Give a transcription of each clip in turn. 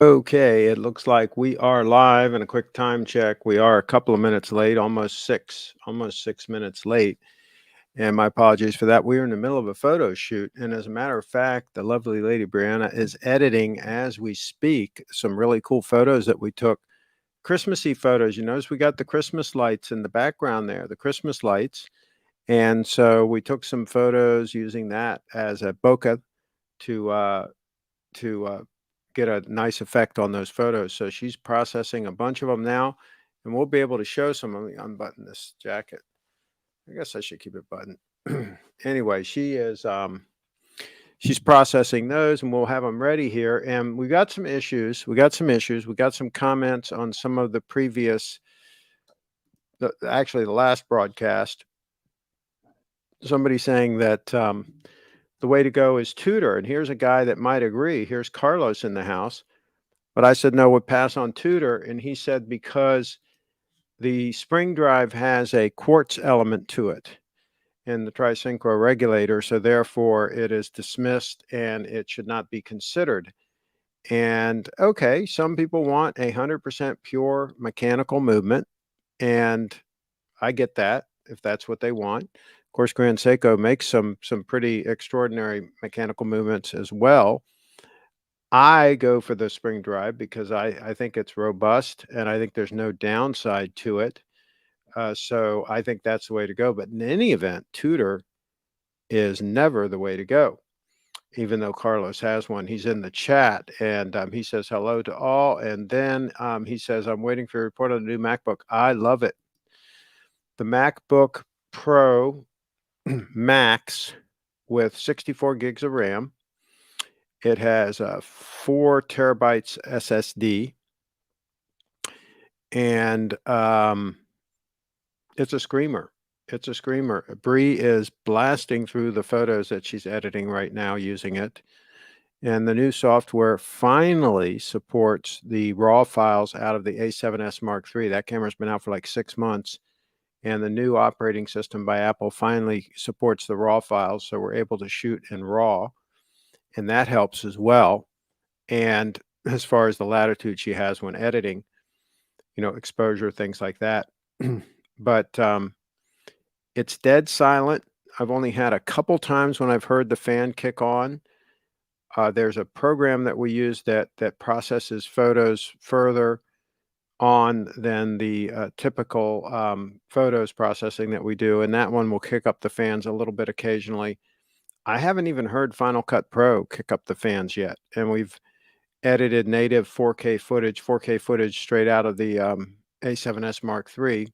Okay, it looks like we are live and a quick time check. We are a couple of minutes late, almost 6 minutes late. And my apologies for that. We are in the middle of a photo shoot. And as a matter of fact, the lovely lady Brianna is editing as we speak some really cool photos that we took. Christmassy photos. You notice we got the Christmas lights in the background there, the Christmas lights. And so we took some photos using that as a bokeh to to get a nice effect on those photos. So she's processing a bunch of them now, and we'll be able to show some. Let me unbutton this jacket. I guess I should keep it buttoned. Anyway, she's processing those, and we'll have them ready here. And we got some issues. We got some issues. We got some comments on some of the previous, actually the last broadcast. Somebody saying that the way to go is tutor, and here's a guy that might agree. Here's Carlos in the house. But I said, no, we'll pass on tutor. And he said, because the spring drive has a quartz element to it in the trisynchro regulator. So therefore it is dismissed and it should not be considered. And okay, some people want 100% pure mechanical movement. And I get that if that's what they want. Of course, Grand Seiko makes some pretty extraordinary mechanical movements as well. I go for the spring drive because I think it's robust and I think there's no downside to it. So I think that's the way to go. But in any event, Tudor is never the way to go. Even though Carlos has one, he's in the chat and he says hello to all. And then he says, I'm waiting for a report on the new MacBook. I love it. The MacBook Pro Max with 64 gigs of RAM. It has a 4 terabytes SSD, and it's a screamer. It's a screamer. Bree is blasting through the photos that she's editing right now using it. And the new software finally supports the RAW files out of the A7S Mark III. That camera's been out for like 6 months. And the new operating system by Apple finally supports the RAW files. So we're able to shoot in RAW. And that helps as well. And as far as the latitude she has when editing, exposure, things like that. But it's dead silent. I've only had a couple times when I've heard the fan kick on. There's a program that we use that processes photos further on than the typical photos processing that we do, and that one will kick up the fans a little bit occasionally. I haven't even heard Final Cut Pro kick up the fans yet, and we've edited native 4K footage straight out of the A7S Mark III,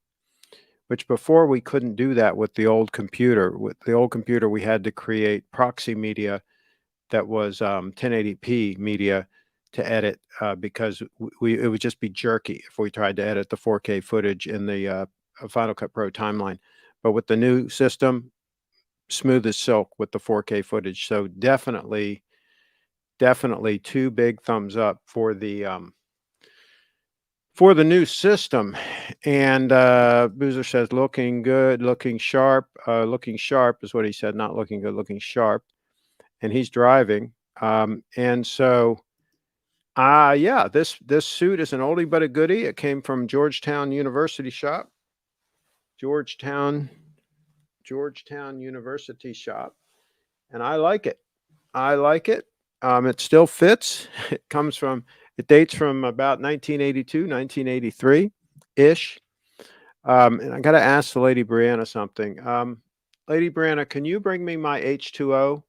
which before we couldn't do that with the old computer. With the old computer, we had to create proxy media that was 1080p media to edit because it would just be jerky if we tried to edit the 4K footage in the Final Cut Pro timeline. But with the new system, smooth as silk with the 4K footage. So definitely 2 big thumbs up for the new system. And Boozer says, looking good, looking sharp. Looking sharp is what he said, not looking good, looking sharp. And he's driving. And so, yeah, this suit is an oldie but a goodie. It came from Georgetown University shop. Georgetown University shop. And I like it. I like it. It still fits. It dates from about 1982, 1983-ish. And I got to ask the Lady Brianna something. Lady Brianna, can you bring me my H2O?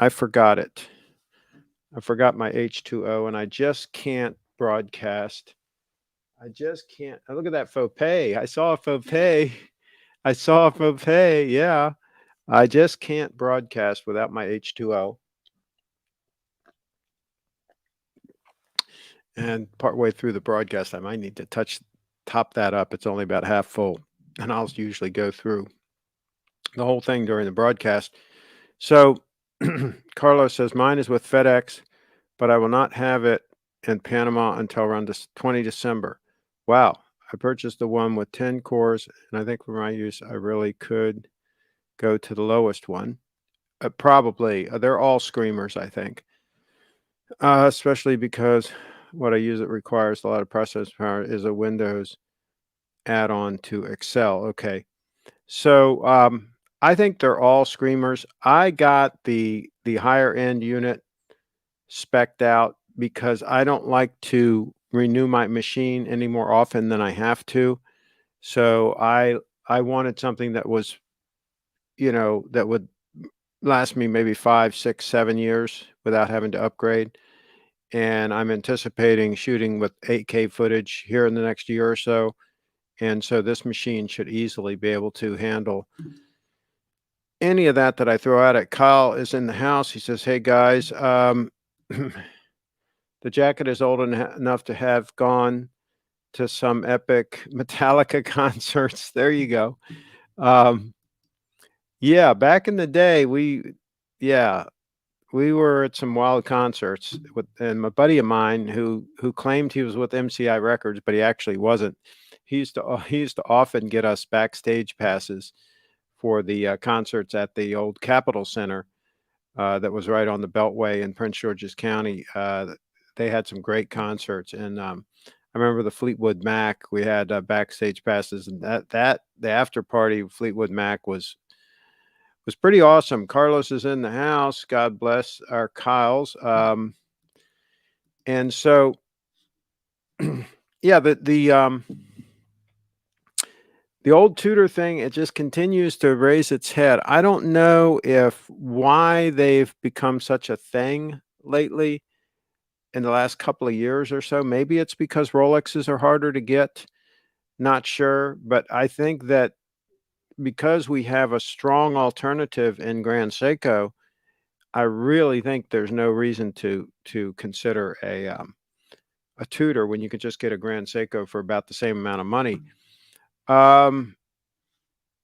I forgot it. I forgot my H2O, and I just can't broadcast. I just can't. Oh, look at that faux pay. I saw a faux pay. Yeah. I just can't broadcast without my H2O. And partway through the broadcast, I might need to top that up. It's only about half full, and I'll usually go through the whole thing during the broadcast. So Carlos says, mine is with FedEx, but I will not have it in Panama until around 20 December. Wow. I purchased the one with 10 cores, and I think for my use, I really could go to the lowest one. Probably. They're all screamers, I think. especially because what I use it requires a lot of processing power is a Windows add-on to Excel. Okay. So, I think they're all screamers. I got the higher end unit spec'd out because I don't like to renew my machine any more often than I have to. So I wanted something that was, that would last me maybe 5, 6, 7 years without having to upgrade. And I'm anticipating shooting with 8K footage here in the next year or so. And so this machine should easily be able to handle any of that I throw at it. Kyle is in the house. He says, "Hey guys, the jacket is old enough to have gone to some epic Metallica concerts." There you go. Um, yeah, back in the day, yeah, we were at some wild concerts with, and my buddy of mine who claimed he was with MCI Records, but he actually wasn't. He used to often get us backstage passes for the concerts at the old Capitol Center that was right on the Beltway in Prince George's County. They had some great concerts, and I remember the Fleetwood Mac. We had backstage passes, and that the after party of Fleetwood Mac was pretty awesome. Carlos is in the house. God bless our Kyles. And so, yeah, the old tutor thing, it just continues to raise its head. I don't know if why they've become such a thing lately in the last couple of years or so. Maybe it's because Rolexes are harder to get. Not sure, but I think that because we have a strong alternative in Grand Seiko, I really think there's no reason to consider a tutor when you could just get a Grand Seiko for about the same amount of money. Um,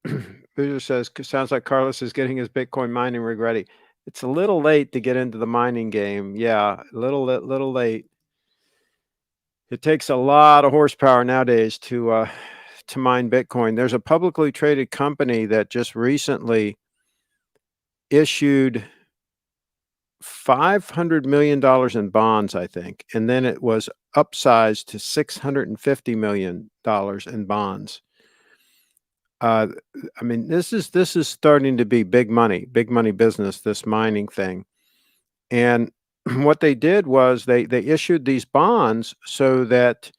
Boozer says, sounds like Carlos is getting his Bitcoin mining rig ready. It's a little late to get into the mining game. Yeah, a little late. It takes a lot of horsepower nowadays to mine Bitcoin. There's a publicly traded company that just recently issued $500 million in bonds, I think, and then it was upsized to $650 million in bonds. I mean, this is starting to be big money business, this mining thing. And what they did was they issued these bonds so that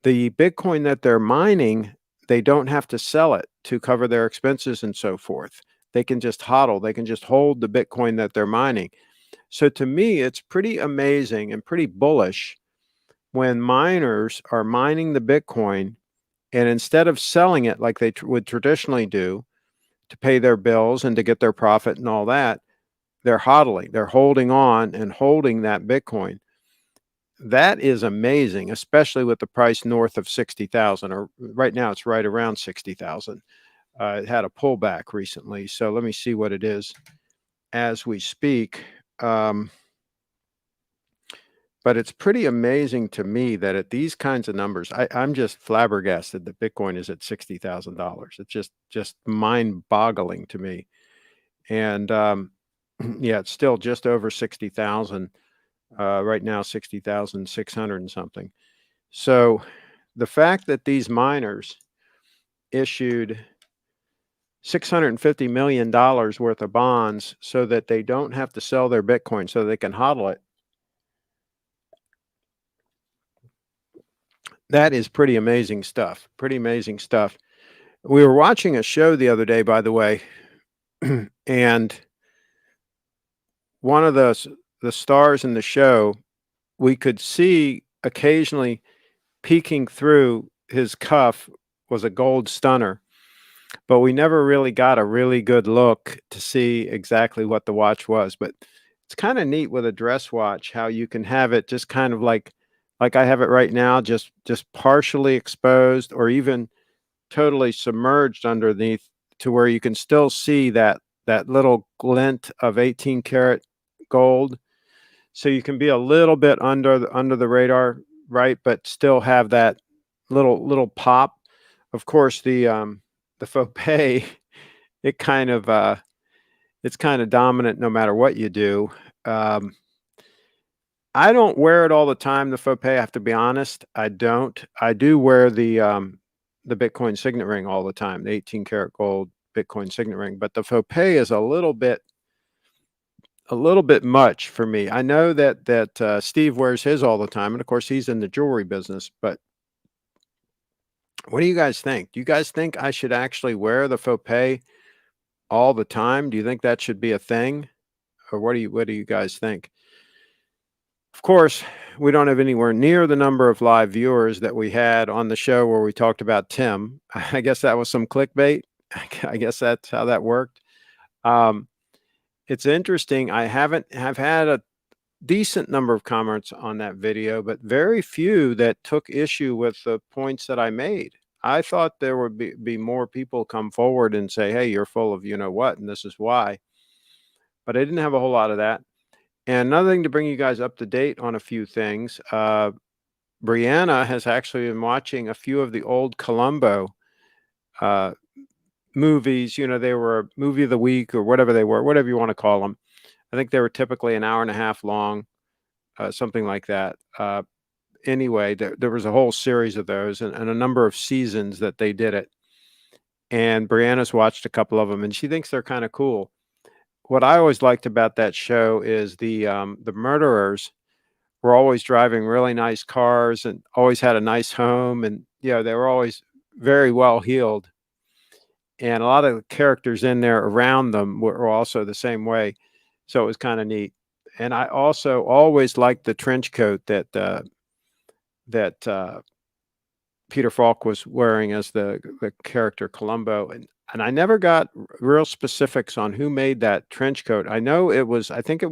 the Bitcoin that they're mining, they don't have to sell it to cover their expenses and so forth. They can just hodl, they can just hold the Bitcoin that they're mining. So to me, it's pretty amazing and pretty bullish when miners are mining the Bitcoin, and instead of selling it like they would traditionally do to pay their bills and to get their profit and all that, they're hodling, they're holding on and holding that Bitcoin. That is amazing, especially with the price north of 60,000, or right now it's right around 60,000. It had a pullback recently. So let me see what it is as we speak. But it's pretty amazing to me that at these kinds of numbers, I'm just flabbergasted that Bitcoin is at $60,000. It's just mind-boggling to me. And yeah, it's still just over 60,000 right now, 60,600 and something. So the fact that these miners issued $650 million worth of bonds so that they don't have to sell their Bitcoin, so they can hodl it, that is pretty amazing stuff. Pretty amazing stuff. We were watching a show the other day, by the way, and one of the stars in the show, we could see occasionally peeking through his cuff was a gold stunner, but we never really got a really good look to see exactly what the watch was. But it's kind of neat with a dress watch how you can have it just kind of like I have it right now, just partially exposed or even totally submerged underneath to where you can still see that little glint of 18 karat gold. So you can be a little bit under the radar, right? But still have that little pop. Of course, the faux pay, it kind of it's kind of dominant no matter what you do. Um, I don't wear it all the time, the faux pay, I have to be honest. I don't. I do wear the Bitcoin signet ring all the time, the 18 karat gold Bitcoin signet ring, but the faux pay is a little bit much for me. I know that Steve wears his all the time, and of course he's in the jewelry business, but what do you guys think? Do you guys think I should actually wear the faux pay all the time? Do you think that should be a thing? Or what do you guys think? Of course, we don't have anywhere near the number of live viewers that we had on the show where we talked about Tim. I guess that was some clickbait. I guess that's how that worked. Um, it's interesting. Have had a decent number of comments on that video, but very few that took issue with the points that I made. I thought there would be more people come forward and say, hey, you're full of you know what, and this is why. But I didn't have a whole lot of that. And another thing to bring you guys up to date on a few things. Brianna has actually been watching a few of the old Columbo uh, movies. You know, they were movie of the week or whatever they were, whatever you want to call them. I think they were typically an hour and a half long, something like that. Anyway, there was a whole series of those and a number of seasons that they did it. And Brianna's watched a couple of them, and she thinks they're kind of cool. What I always liked about that show is the murderers were always driving really nice cars and always had a nice home, and they were always very well heeled. And a lot of the characters in there around them were also the same way, so it was kind of neat. And I also always liked the trench coat that Peter Falk was wearing as the character Columbo, and I never got real specifics on who made that trench coat. I know it was. I think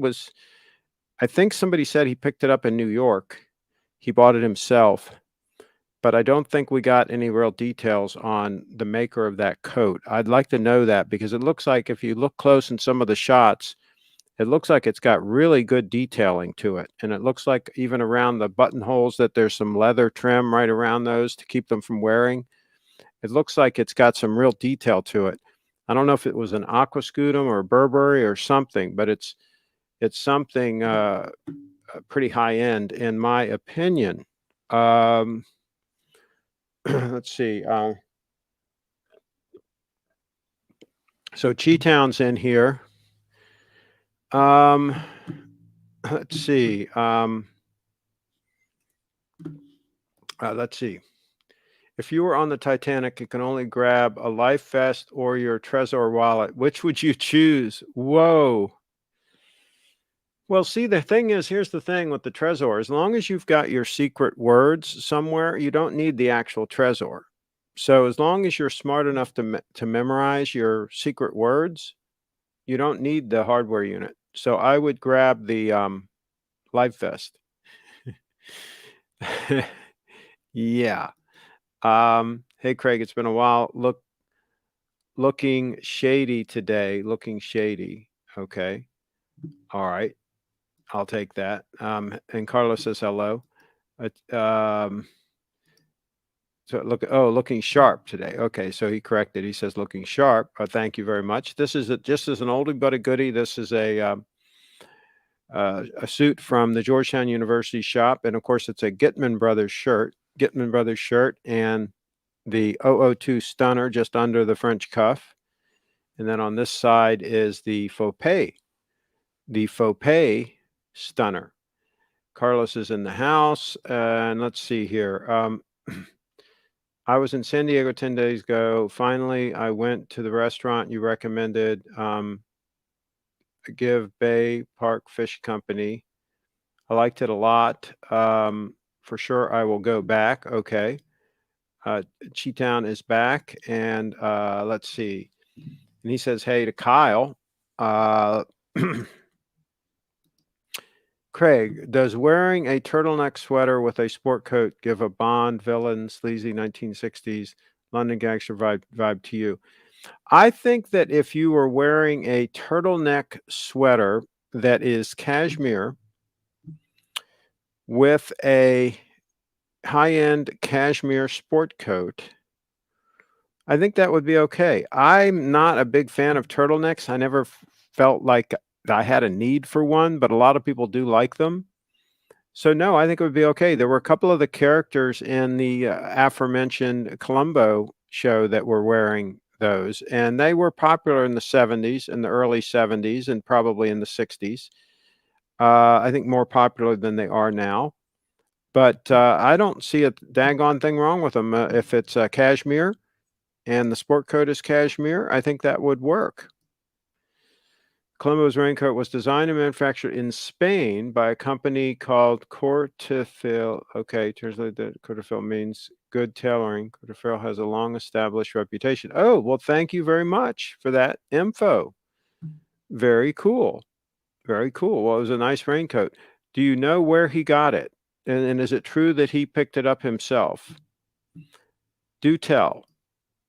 somebody said he picked it up in New York. He bought it himself, but I don't think we got any real details on the maker of that coat. I'd like to know that because it looks like if you look close in some of the shots, it looks like it's got really good detailing to it. And it looks like even around the buttonholes that there's some leather trim right around those to keep them from wearing. It looks like it's got some real detail to it. I don't know if it was an aquascutum or a Burberry or something, but it's something pretty high end in my opinion. Let's see. So Chi-Town's in here. Let's see. Let's see. If you were on the Titanic, you can only grab a life vest or your Trezor wallet. Which would you choose? Whoa. Well, see, the thing is, here's the thing with the Trezor. As long as you've got your secret words somewhere, you don't need the actual Trezor. So as long as you're smart enough to memorize your secret words, you don't need the hardware unit. So I would grab the life vest. Yeah. Hey, Craig, it's been a while. Looking shady today. Looking shady. Okay. All right. I'll take that. And Carlos says hello. So looking sharp today. Okay, so he corrected. He says looking sharp. Thank you very much. This is just as an oldie but a goodie. This is a suit from the Georgetown University shop, and of course, it's a Gitman Brothers shirt. Gitman Brothers shirt, and the 002 stunner just under the French cuff, and then on this side is the faux pay stunner. Carlos is in the house, and let's see here. I was in San Diego 10 days ago. Finally, I went to the restaurant you recommended, Give Bay Park Fish Company. I liked it a lot. For sure, I will go back. Okay. Chi-Town is back, and let's see. And he says, hey to Kyle. Craig, does wearing a turtleneck sweater with a sport coat give a Bond villain, sleazy 1960s London gangster vibe to you? I think that if you were wearing a turtleneck sweater that is cashmere with a high-end cashmere sport coat, I think that would be okay. I'm not a big fan of turtlenecks. I never felt like I had a need for one, but a lot of people do like them. So no, I think it would be okay. There were a couple of the characters in the aforementioned Columbo show that were wearing those, and they were popular in the 70s, in the early 70s, and probably in the 60s. I think more popular than they are now. But I don't see a daggone thing wrong with them. If it's cashmere and the sport coat is cashmere, I think that would work. Colombo's raincoat was designed and manufactured in Spain by a company called Cortefil. Okay, translate that. Cortefil means good tailoring. Cortefil has a long established reputation. Oh, well, thank you very much for that info. Very cool. Very cool. Well, it was a nice raincoat. Do you know where he got it? And is it true that he picked it up himself? Do tell.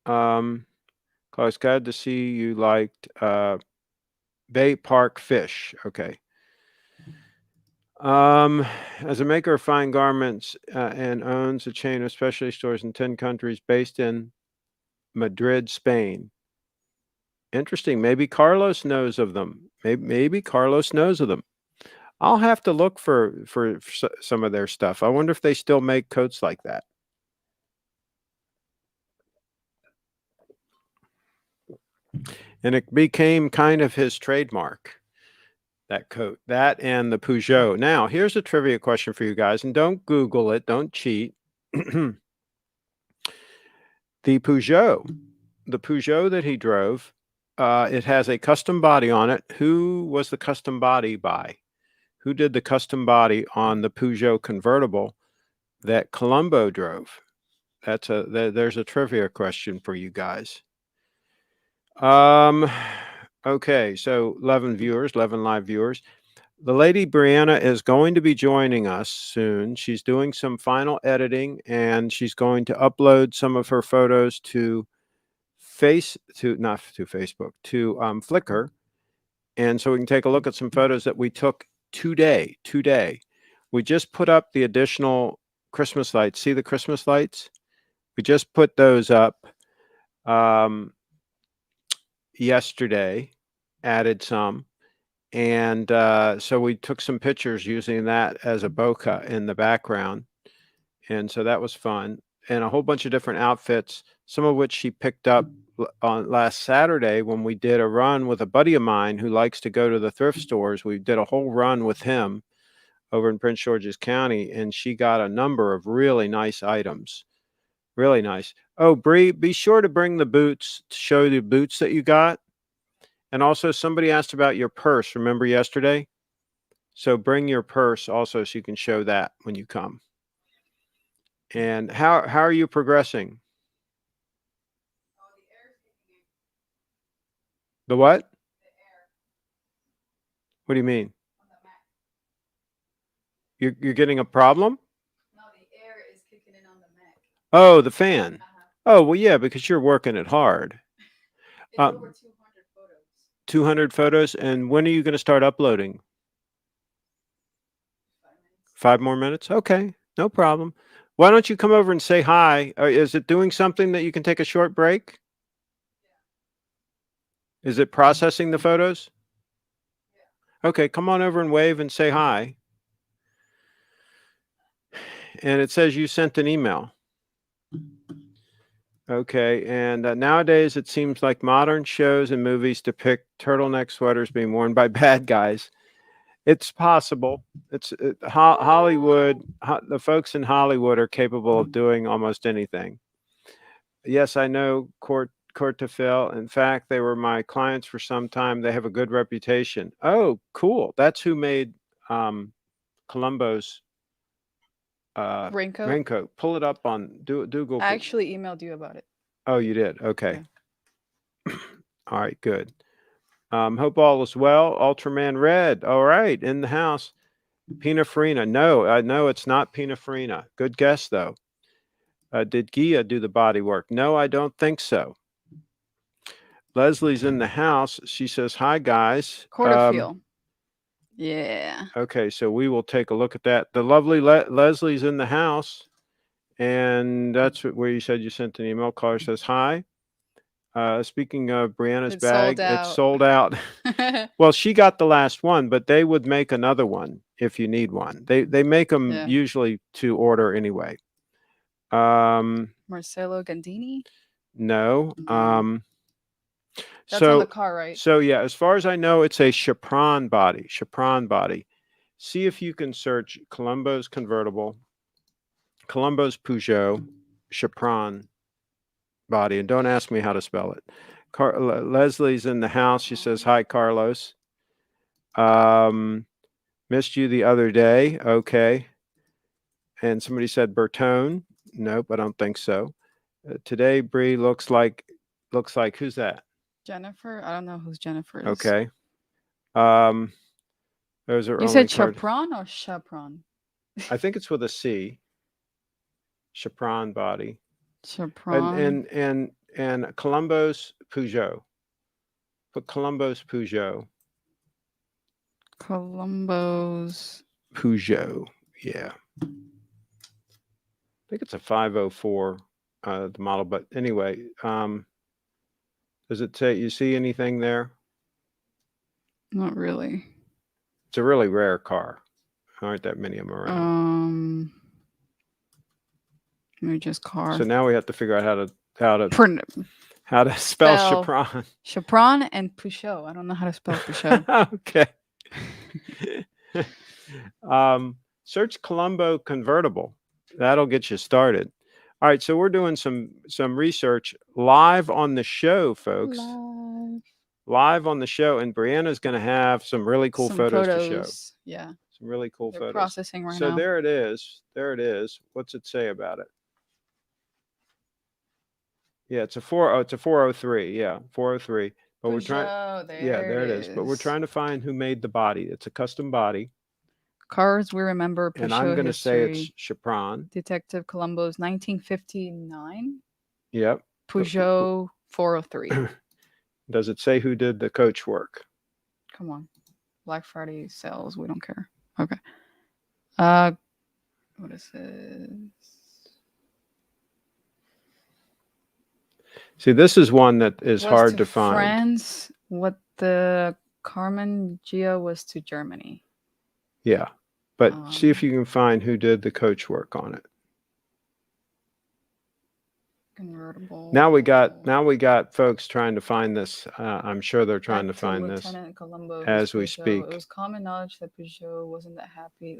It's glad to see you liked Bay Park Fish. Okay. As a maker of fine garments and owns a chain of specialty stores in 10 countries based in Madrid, Spain. Interesting. Maybe Carlos knows of them. Maybe Carlos knows of them. I'll have to look for some of their stuff. I wonder if they still make coats like that. And it became kind of his trademark. That coat, that and the Peugeot. Now, here's a trivia question for you guys, and don't Google it, don't cheat. The Peugeot that he drove, it has a custom body on it. Who was the custom body by? Who did the custom body on the Peugeot convertible that Columbo drove? There's a trivia question for you guys. Okay, so 11 live viewers. The lady Brianna is going to be joining us soon. She's doing some final editing, and she's going to upload some of her photos to not to Facebook, to Flickr. And so we can take a look at some photos that we took today. We just put up the additional Christmas lights. See the Christmas lights? We just put those up yesterday, added some. And so we took some pictures using that as a bokeh in the background. And so that was fun. And a whole bunch of different outfits, some of which she picked up on last Saturday when we did a run with a buddy of mine who likes to go to the thrift stores. We did a whole run with him over in Prince George's County, and she got a number of really nice items. Really nice. Oh, Bree, be sure to bring the boots to show the boots that you got. And also, somebody asked about your purse. Remember yesterday? So bring your purse also so you can show that when you come. And how are you progressing? The what? What do you mean? You're getting a problem? No, the air is kicking in on the Mac. Oh, the fan. Oh, well, yeah, because you're working it hard. It's over 200 photos. 200 photos. And when are you going to start uploading? 5 more minutes? Okay, no problem. Why don't you come over and say hi? Is it doing something that you can take a short break? Is it processing the photos? Okay, come on over and wave and say hi. And it says you sent an email. Okay, and nowadays it seems like modern shows and movies depict turtleneck sweaters being worn by bad guys. It's possible. It's Hollywood. The folks in Hollywood are capable of doing almost anything. Yes, I know Cortefil. In fact, they were my clients for some time. They have a good reputation. Oh, cool. That's who made Columbo's raincoat. Pull it up on Google. I actually emailed you about it. Oh, you did? Okay. Yeah. All right, good. Hope all is well. Ultraman Red. All right, in the house. Pininfarina. No, I know it's not Pininfarina. Good guess, though. Did Gia do the body work? No, I don't think so. Leslie's in the house. She says, hi, guys. Cortefil. Yeah. Okay, so we will take a look at that. The lovely Leslie's in the house. And that's where you said you sent an email. Caller says, hi. Speaking of Brianna's bag, it's sold out. Well, she got the last one, but they would make another one if you need one. They make them Yeah. usually to order anyway. Marcello Gandini. No. No. That's on the car, right? So yeah, as far as I know, it's a Chapron body. Chapron body. See if you can search Colombo's convertible, Colombo's Peugeot, Chapron body, and don't ask me how to spell it. Leslie's in the house. She says, "Hi, Carlos. Missed you the other day." Okay. And somebody said Bertone. Nope, I don't think so. Today, Bree looks like who's that? Jennifer. I don't know who's Jennifer is. Okay. Those are You only said Chapron or Chapron? I think it's with a C. Chapron body. Chapron. And Colombo's Peugeot. Put Colombo's Peugeot. Colombo's Peugeot. Yeah. I think it's a 504 the model, but anyway, does it say, you see anything there? Not really. It's a really rare car. There aren't that many of them around. Maybe just car. So now we have to figure out how to spell Chapron. Chapron and Peugeot. I don't know how to spell Peugeot. Okay. Search Colombo convertible. That'll get you started. All right, so we're doing some research live on the show, folks. Live on the show, and Brianna's going to have some really cool photos to show. Yeah. Some really cool They're photos. Processing right now. So there it is. There it is. What's it say about it? Yeah, it's a 403. Yeah, 403. But Peugeot, we're trying. There it is. But we're trying to find who made the body. It's a custom body. Cars we remember. Peugeot and I'm going to say history. it's Chapron. Detective Colombo's 1959. Yep. Peugeot 403. Does it say who did the coach work? Come on. Black Friday sales. We don't care. Okay. What is this? See, this is one that is hard to find. France, what the Carmen Gia was to Germany. Yeah. But see if you can find who did the coach work on it. Convertible. Now we got folks trying to find this. I'm sure they're trying to find this Colombo, as we speak. It was common knowledge that Peugeot wasn't that happy.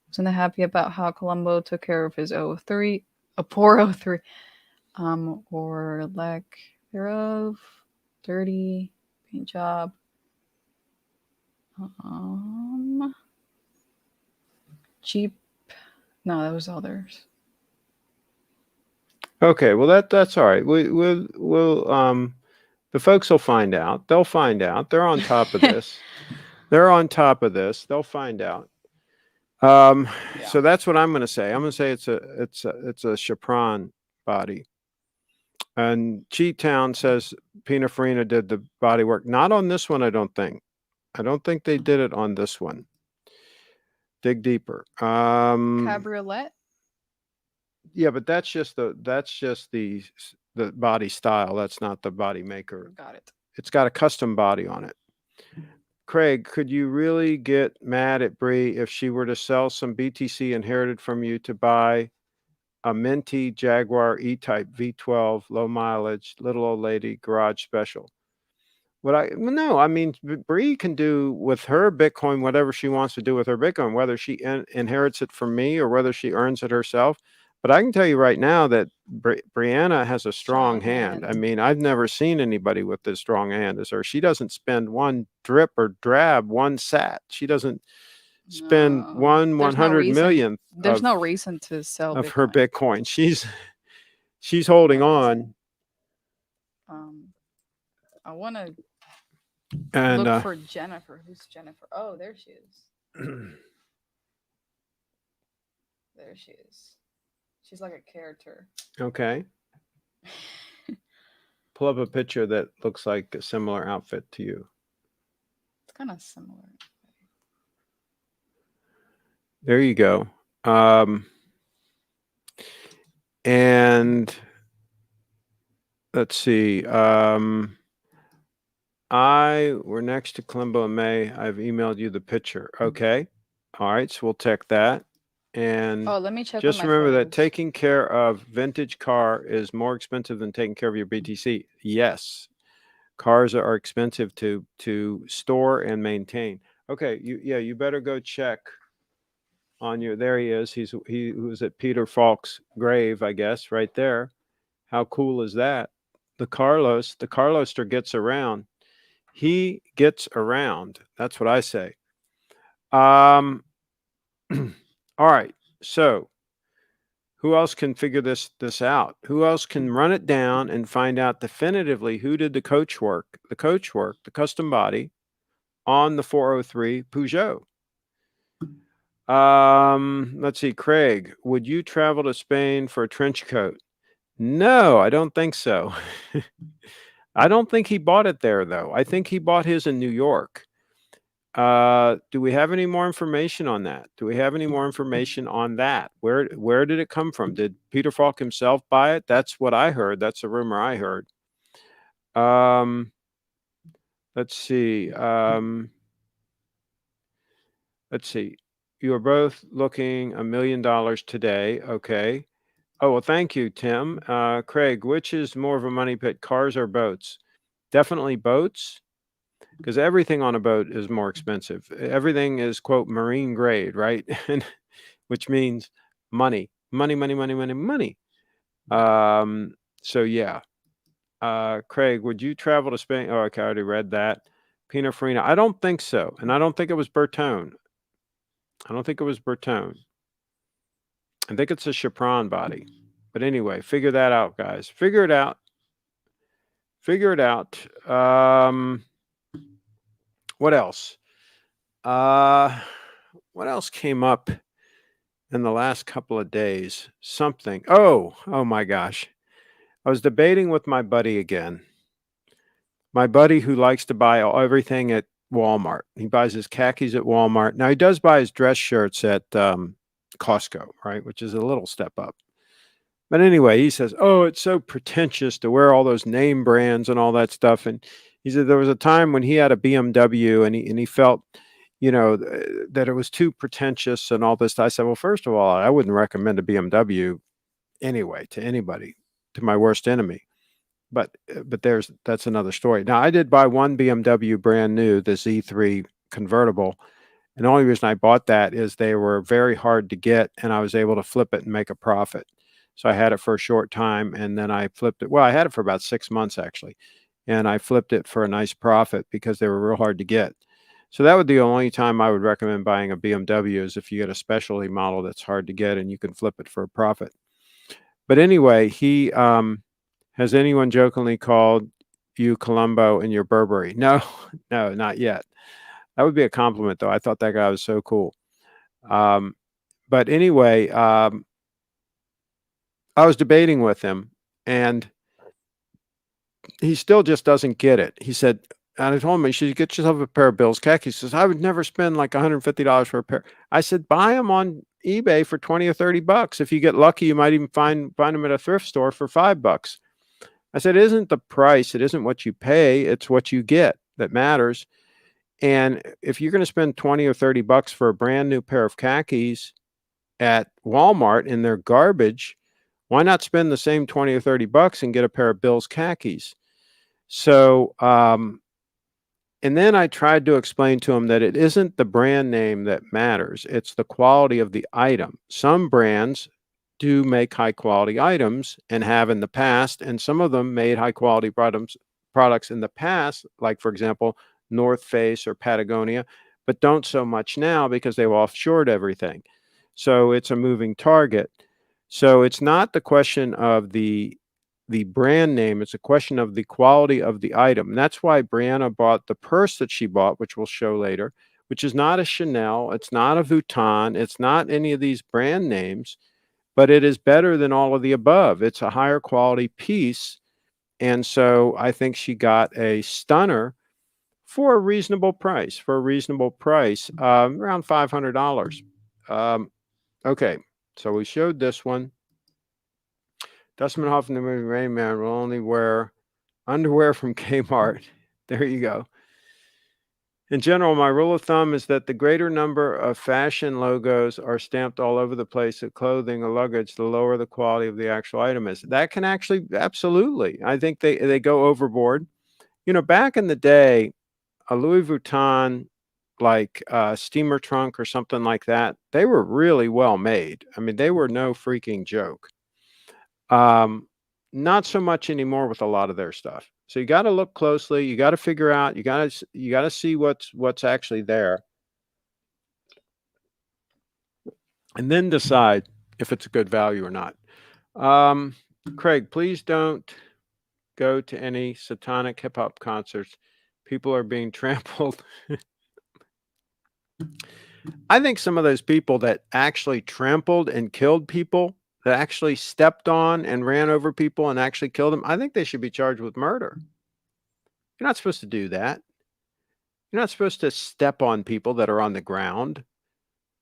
Wasn't that happy about how Colombo took care of his 03, a poor 03, or lack thereof, dirty paint job. Cheap. No, that was others. Okay, well that's all right. We'll the folks will find out. They'll find out. They're on top of this. They're on top of this. They'll find out. So that's what I'm going to say. I'm going to say it's a Chapron body. And Cheat Town says Pina Farina did the body work. Not on this one, I don't think. I don't think they did it on this one. Dig deeper. Cabriolet. Yeah, but that's just the body style. That's not the body maker. Got it. It's got a custom body on it. Craig, could you really get mad at Bree if she were to sell some BTC inherited from you to buy a minty Jaguar E-Type V12, low mileage, little old lady garage special? No, I mean, Bree can do with her Bitcoin whatever she wants to do with her Bitcoin, whether she inherits it from me or whether she earns it herself. But I can tell you right now that Brianna has a strong hand. I mean, I've never seen anybody with this strong hand as her. She doesn't spend one drip or drab, one sat. She doesn't spend 100 millionth. There's no reason to sell of Bitcoin. her Bitcoin. She's holding on. I want to and look for Jennifer. Who's Jennifer? Oh, there she is. There she is. She's like a character. Okay. Pull up a picture that looks like a similar outfit to you. It's kind of similar. There you go. And let's see. we're next to Colombo in May. I've emailed you the picture. Okay. All right. So we'll check that. And Oh, let me check on just my remember that photos. taking care of vintage car is more expensive than taking care of your BTC. Yes. Cars are expensive to store and maintain. Okay. You better go check on your, there he is. He was at Peter Falk's grave, I guess, right there. How cool is that? The Carloster gets around. He gets around. That's what I say. All right. So who else can figure this out? Who else can run it down and find out definitively who did the the custom body on the 403 Peugeot? Let's see. Craig, would you travel to Spain for a trench coat? No, I don't think so. I don't think he bought it there, though. I think he bought his in New York. Do we have any more information on that? Do we have any more information on that? Where did it come from? Did Peter Falk himself buy it? That's what I heard. That's a rumor I heard. Let's see. Let's see. You are both looking $1 million today. Okay. Oh, well, thank you, Tim. Craig, which is more of a money pit, cars or boats? Definitely boats, because everything on a boat is more expensive. Everything is, quote, marine grade, right? And which means money, money, money, money, money, money. So yeah. Craig, would you travel to Spain? Oh, okay, I already read that. Pininfarina, I don't think so. And I don't think it was Bertone. I don't think it was Bertone. I think it's a Chapron body. But anyway, figure that out, guys. Figure it out. Figure it out. What else? What else came up in the last couple of days? Something. Oh my gosh. I was debating with my buddy again. My buddy who likes to buy everything at Walmart. He buys his khakis at Walmart. Now he does buy his dress shirts at Costco, right? Which is a little step up. But anyway, he says, "Oh, it's so pretentious to wear all those name brands and all that stuff." And he said there was a time when he had a BMW and he felt, that it was too pretentious and all this. I said, "Well, first of all, I wouldn't recommend a BMW anyway to anybody, to my worst enemy." But that's another story. Now, I did buy one BMW brand new, the Z3 convertible. And the only reason I bought that is they were very hard to get, and I was able to flip it and make a profit. So I had it for a short time, and then I flipped it. Well, I had it for about 6 months actually, and I flipped it for a nice profit because they were real hard to get. So that would be the only time I would recommend buying a BMW is if you get a specialty model that's hard to get and you can flip it for a profit. But anyway, he has anyone jokingly called you Columbo in your Burberry? No, no, not yet. That would be a compliment, though. I thought that guy was so cool. But anyway, I was debating with him, and he still just doesn't get it. He said, and I told him, you should get yourself a pair of Bill's khakis. He says, I would never spend like $150 for a pair. I said, buy them on eBay for 20 or 30 bucks. If you get lucky, you might even find them at a thrift store for $5. I said, it isn't the price. It isn't what you pay. It's what you get that matters. And if you're going to spend 20 or 30 bucks for a brand new pair of khakis at Walmart and they're garbage, why not spend the same 20 or 30 bucks and get a pair of Bill's khakis? So, and then I tried to explain to him that it isn't the brand name that matters. It's the quality of the item. Some brands do make high quality items and have in the past, and some of them made high quality products in the past, like for example, North Face or Patagonia, but don't so much now because they've offshored everything. So it's a moving target. So it's not the question of the brand name, it's a question of the quality of the item. And that's why Brianna bought the purse that she bought, which we'll show later, which is not a Chanel, it's not a Vuitton, it's not any of these brand names, but it is better than all of the above. It's a higher quality piece. And so I think she got a stunner for a reasonable price, around $500. Okay, so we showed this one. Dustin Hoffman, the movie Rain Man, will only wear underwear from Kmart There you go. In general, my rule of thumb is that the greater number of fashion logos are stamped all over the place at clothing or luggage, the lower the quality of the actual item is. That can actually, absolutely. I think they go overboard. Back in the day, a Louis Vuitton like steamer trunk or something like that, they were really well made. I mean, they were no freaking joke. Um, Not so much anymore with a lot of their stuff. So you got to look closely. You got to figure out. You got to see what's actually there, and then decide if it's a good value or not. Craig, please don't go to any satanic hip hop concerts. People are being trampled. I think some of those people that actually trampled and killed people, that actually stepped on and ran over people and actually killed them, I think they should be charged with murder. You're not supposed to do that. You're not supposed to step on people that are on the ground.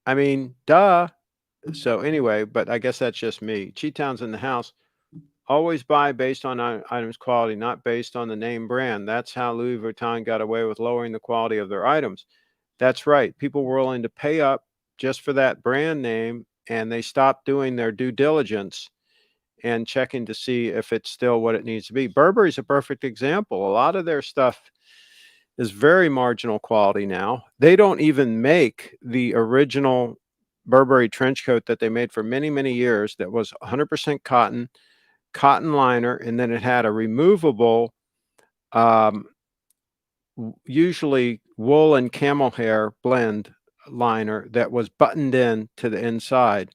I mean, duh. So anyway, but I guess that's just me. Cheetown's in the house. Always buy based on items quality, not based on the name brand. That's how Louis Vuitton got away with lowering the quality of their items. That's right. People were willing to pay up just for that brand name, and they stopped doing their due diligence and checking to see if it's still what it needs to be. Burberry's a perfect example. A lot of their stuff is very marginal quality now. They don't even make the original Burberry trench coat that they made for many, many years that was 100% cotton liner, and then it had a removable, um, usually wool and camel hair blend liner that was buttoned in to the inside,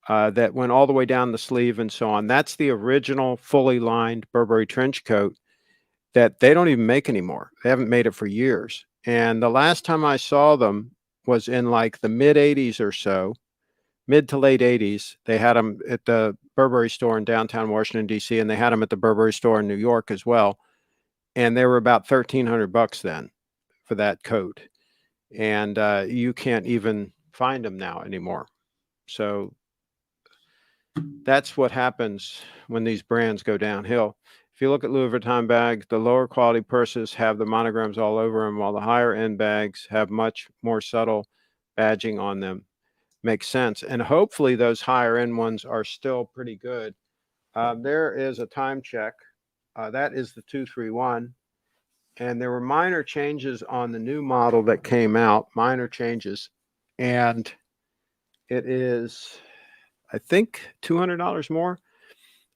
that went all the way down the sleeve and so on. That's the original fully lined Burberry trench coat that they don't even make anymore. They haven't made it for years. And the last time I saw them was in like the mid 80s or so, mid to late 80s. They had them at the Burberry store in downtown Washington, D.C., and they had them at the Burberry store in New York as well. And they were about $1,300 then for that coat. And you can't even find them now anymore. So that's what happens when these brands go downhill. If you look at Louis Vuitton bags, the lower quality purses have the monograms all over them, while the higher end bags have much more subtle badging on them. Makes sense. And hopefully those higher end ones are still pretty good. There is a time check. That is the 231. And there were minor changes on the new model that came out, minor changes. And it is, I think, $200 more.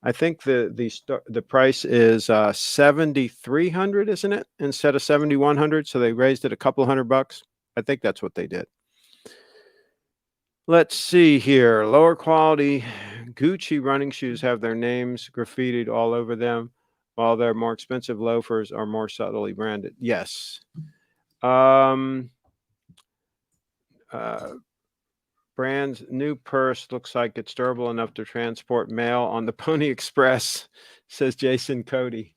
I think the price is 7,300, isn't it? Instead of 7,100, so they raised it a couple $100. I think that's what they did. Let's see here. Lower quality Gucci running shoes have their names graffitied all over them, while their more expensive loafers are more subtly branded. Yes. Brand's new purse looks like it's durable enough to transport mail on the Pony Express, says Jason Cody.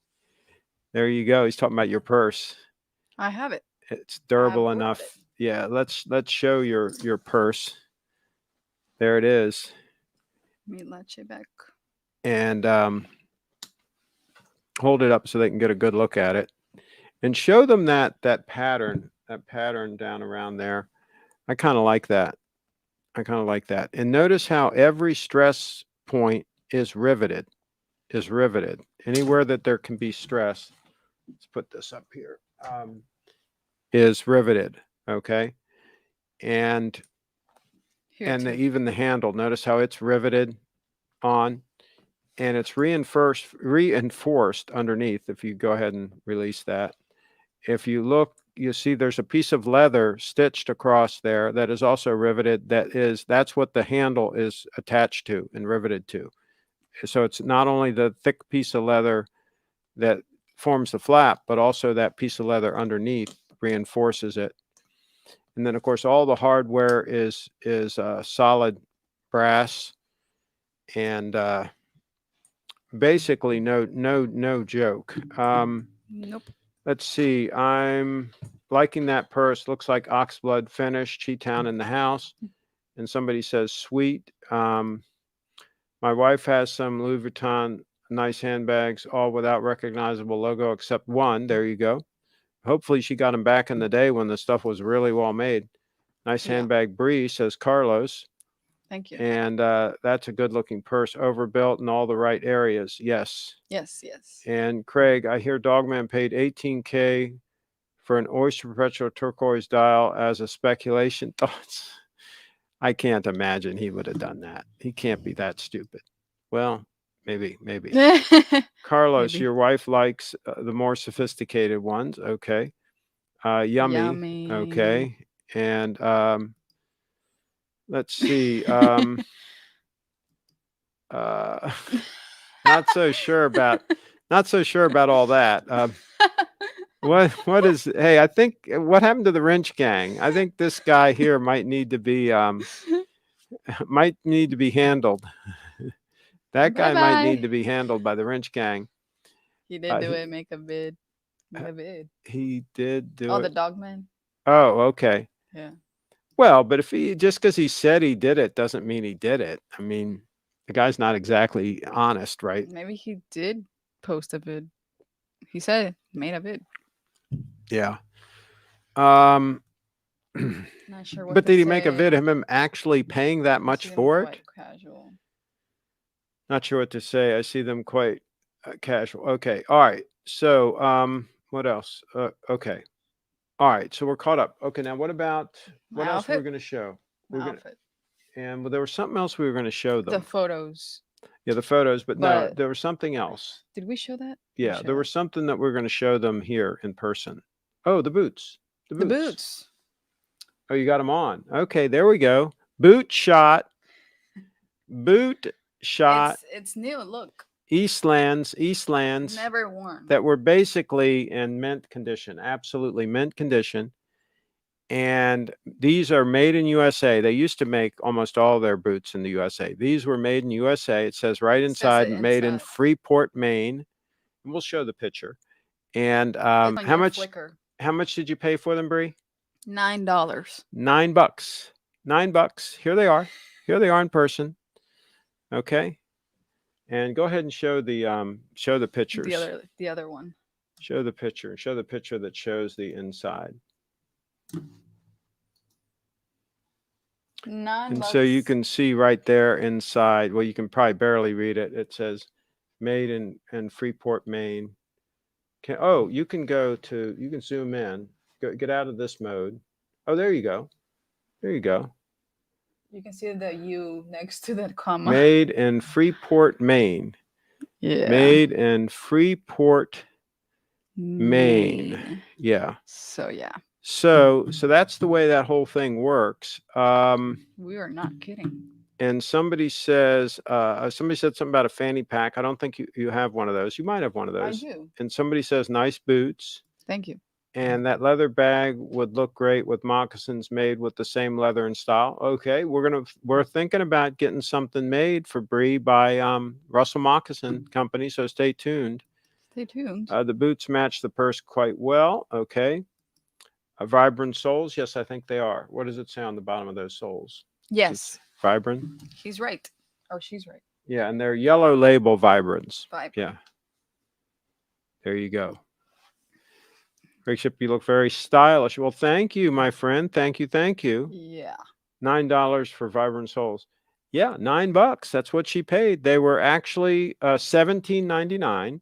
There you go. He's talking about your purse. I have it. It's durable I've ordered enough. it. Yeah, let's show your purse. There it is. Let me latch it back. And hold it up so they can get a good look at it. And show them that pattern down around there. I kind of like that. And notice how every stress point is riveted. Anywhere that there can be stress, let's put this up here, is riveted. Okay. And Here too. even the handle, notice how it's riveted on, and it's reinforced underneath. If you go ahead and release that, if you look, you see there's a piece of leather stitched across there that is also riveted. That's what the handle is attached to and riveted to. So it's not only the thick piece of leather that forms the flap, but also that piece of leather underneath reinforces it. And then of course all the hardware is solid brass, and basically no joke. Nope. Let's see. I'm liking that purse. Looks like oxblood finish. Cheetown in the house. And somebody says sweet. My wife has some Louis Vuitton nice handbags, all without recognizable logo except one. There you go. Hopefully she got them back in the day when the stuff was really well made. Nice Yeah. handbag, Bree, says Carlos. Thank you. And that's a good looking purse, overbuilt in all the right areas. Yes. Yes, yes. And Craig, I hear Dogman paid $18K for an Oyster Perpetual turquoise dial as a speculation. Thoughts? I can't imagine he would have done that. He can't be that stupid. Well, maybe. Carlos, Maybe. your wife likes the more sophisticated ones. Okay. Yummy. Yummy. Okay. And let's see. Not so sure about all that. What is? Hey, I think what happened to the wrench gang? I think this guy here might need to be handled. That guy might need to Bye-bye. be handled by the wrench gang. He did do it. Make a bid. Make a bid. He did do Oh, it. the dog man. Oh, okay. Yeah. Well, but if he just because he said he did it doesn't mean he did it. I mean, the guy's not exactly honest, right? Maybe he did post a bid. He said made a bid. Yeah. Not sure what But to did he make a say. vid of him actually paying that I much see them for quite it? Casual. Not sure what to say. I see them quite casual. Okay. All right. So, what else? Okay. All right. So we're caught up. Okay. Now, what about My what else we're outfit. going to show? My We're gonna, outfit. and there was something else we were going to show The them. photos. Yeah, the photos. But no, But there was something else. did we show that? Yeah, there was something that we are going to show them here in person. Oh, the boots. The The boots. boots. Oh, you got them on. Okay, there we go. Boot shot. Boot shot. It's new. Look. Eastlands Never worn. that were basically in mint condition, absolutely mint condition. And these are made in USA. They used to make almost all their boots in the USA. These were made in USA. It says right inside, made in Freeport, Maine. And we'll show the picture. And how much? Flickr. How much did you pay for them, Bree? $9. $9. $9. Here they are. Here they are in person. Okay. And go ahead and show the pictures. The other one. Show the picture. Show the picture that shows the inside. $9. And so you can see right there inside. Well, you can probably barely read it. It says made in Freeport, Maine. You can zoom in. Get out of this mode. Oh, there you go. There you go. You can see the U next to that comma. Made in Freeport, Maine. Yeah. Made in Freeport, Maine. Yeah. So yeah. So that's the way that whole thing works. We are not kidding. And somebody said something about a fanny pack. I don't think you have one of those. You might have one of those. I do. And somebody says nice boots. Thank you. And that leather bag would look great with moccasins made with the same leather and style. Okay, we're thinking about getting something made for Bree by Russell Moccasin Company. So stay tuned. Stay tuned. The boots match the purse quite well. Okay. Vibrant soles. Yes, I think they are. What does it say on the bottom of those soles? Yes. Vibrant. He's right. Or she's right. Yeah, and they're yellow label Vibrants. Vibrant. Yeah. There you go. CraigShip, you look very stylish. Well, thank you, my friend. Thank you. Yeah. $9 for Vibrant Soles. Yeah, $9. That's what she paid. They were actually $17.99,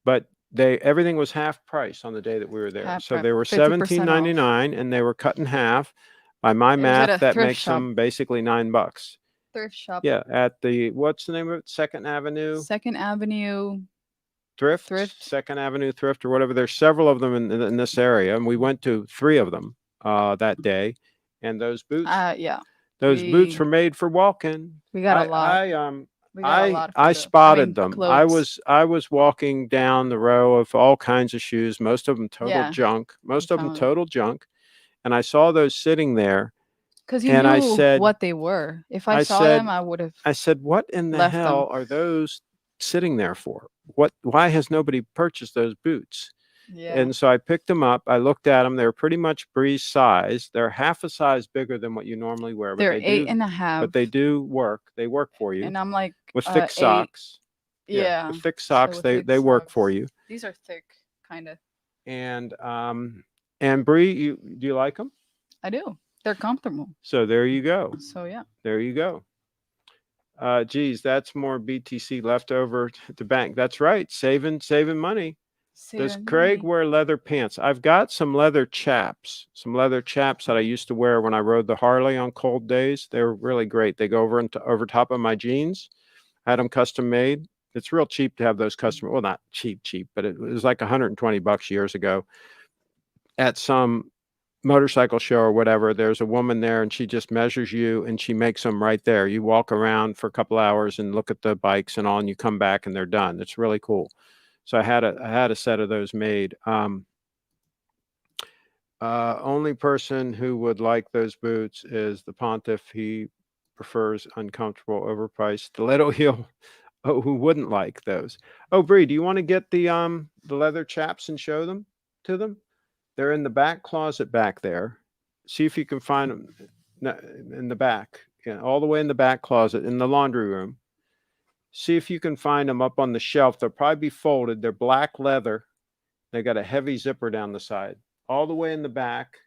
but everything was half price on the day that we were there. So they were $17.99, and they were cut in half. By my math, that makes them basically $9. Thrift shop. Yeah, at what's the name of it? Second Avenue. Second Avenue. Thrift, Second Avenue Thrift, or whatever. There's several of them in this area, and we went to 3 of them that day. And those boots, those boots were made for walking. We got a lot. I spotted them. Clothes. I was walking down the row of all kinds of shoes, most of them total junk. And I saw those sitting there. Because you knew what they were. If I saw them, I would have. I said, "What in the hell are those sitting there for? Why has nobody purchased those boots?" Yeah. And so I picked them up. I looked at them. They're pretty much Bree's size. They're half a size bigger than what you normally wear. They're 8.5. But they do work. They work for you. And I'm like, with thick socks. Yeah. With thick socks, they work for you. These are thick, kind of. And Bree, do you like them? I do. They're comfortable. So there you go. So yeah. There you go. Geez, that's more BTC left over at the bank. That's right. Saving money. Does Saving Craig money. wear leather pants? I've got some leather chaps that I used to wear when I rode the Harley on cold days. They were really great. They go over top of my jeans. I had them custom made. It's real cheap to have those custom. Well, not cheap, but it was like $120 years ago at some motorcycle show or whatever. There's a woman there and she just measures you and she makes them right there. You walk around for a couple hours and look at the bikes and all, and you come back and they're done. It's really cool. So I had a set of those made. Only person who would like those boots is the Pontiff. He prefers uncomfortable, overpriced stiletto heel. Oh, who wouldn't like those? Oh, Bree, do you want to get the leather chaps and show them to them? They're in the back closet back there. See if you can find them in the back, all the way in the back closet in the laundry room. See if you can find them up on the shelf. They'll probably be folded. They're black leather. They got a heavy zipper down the side, all the way in the back,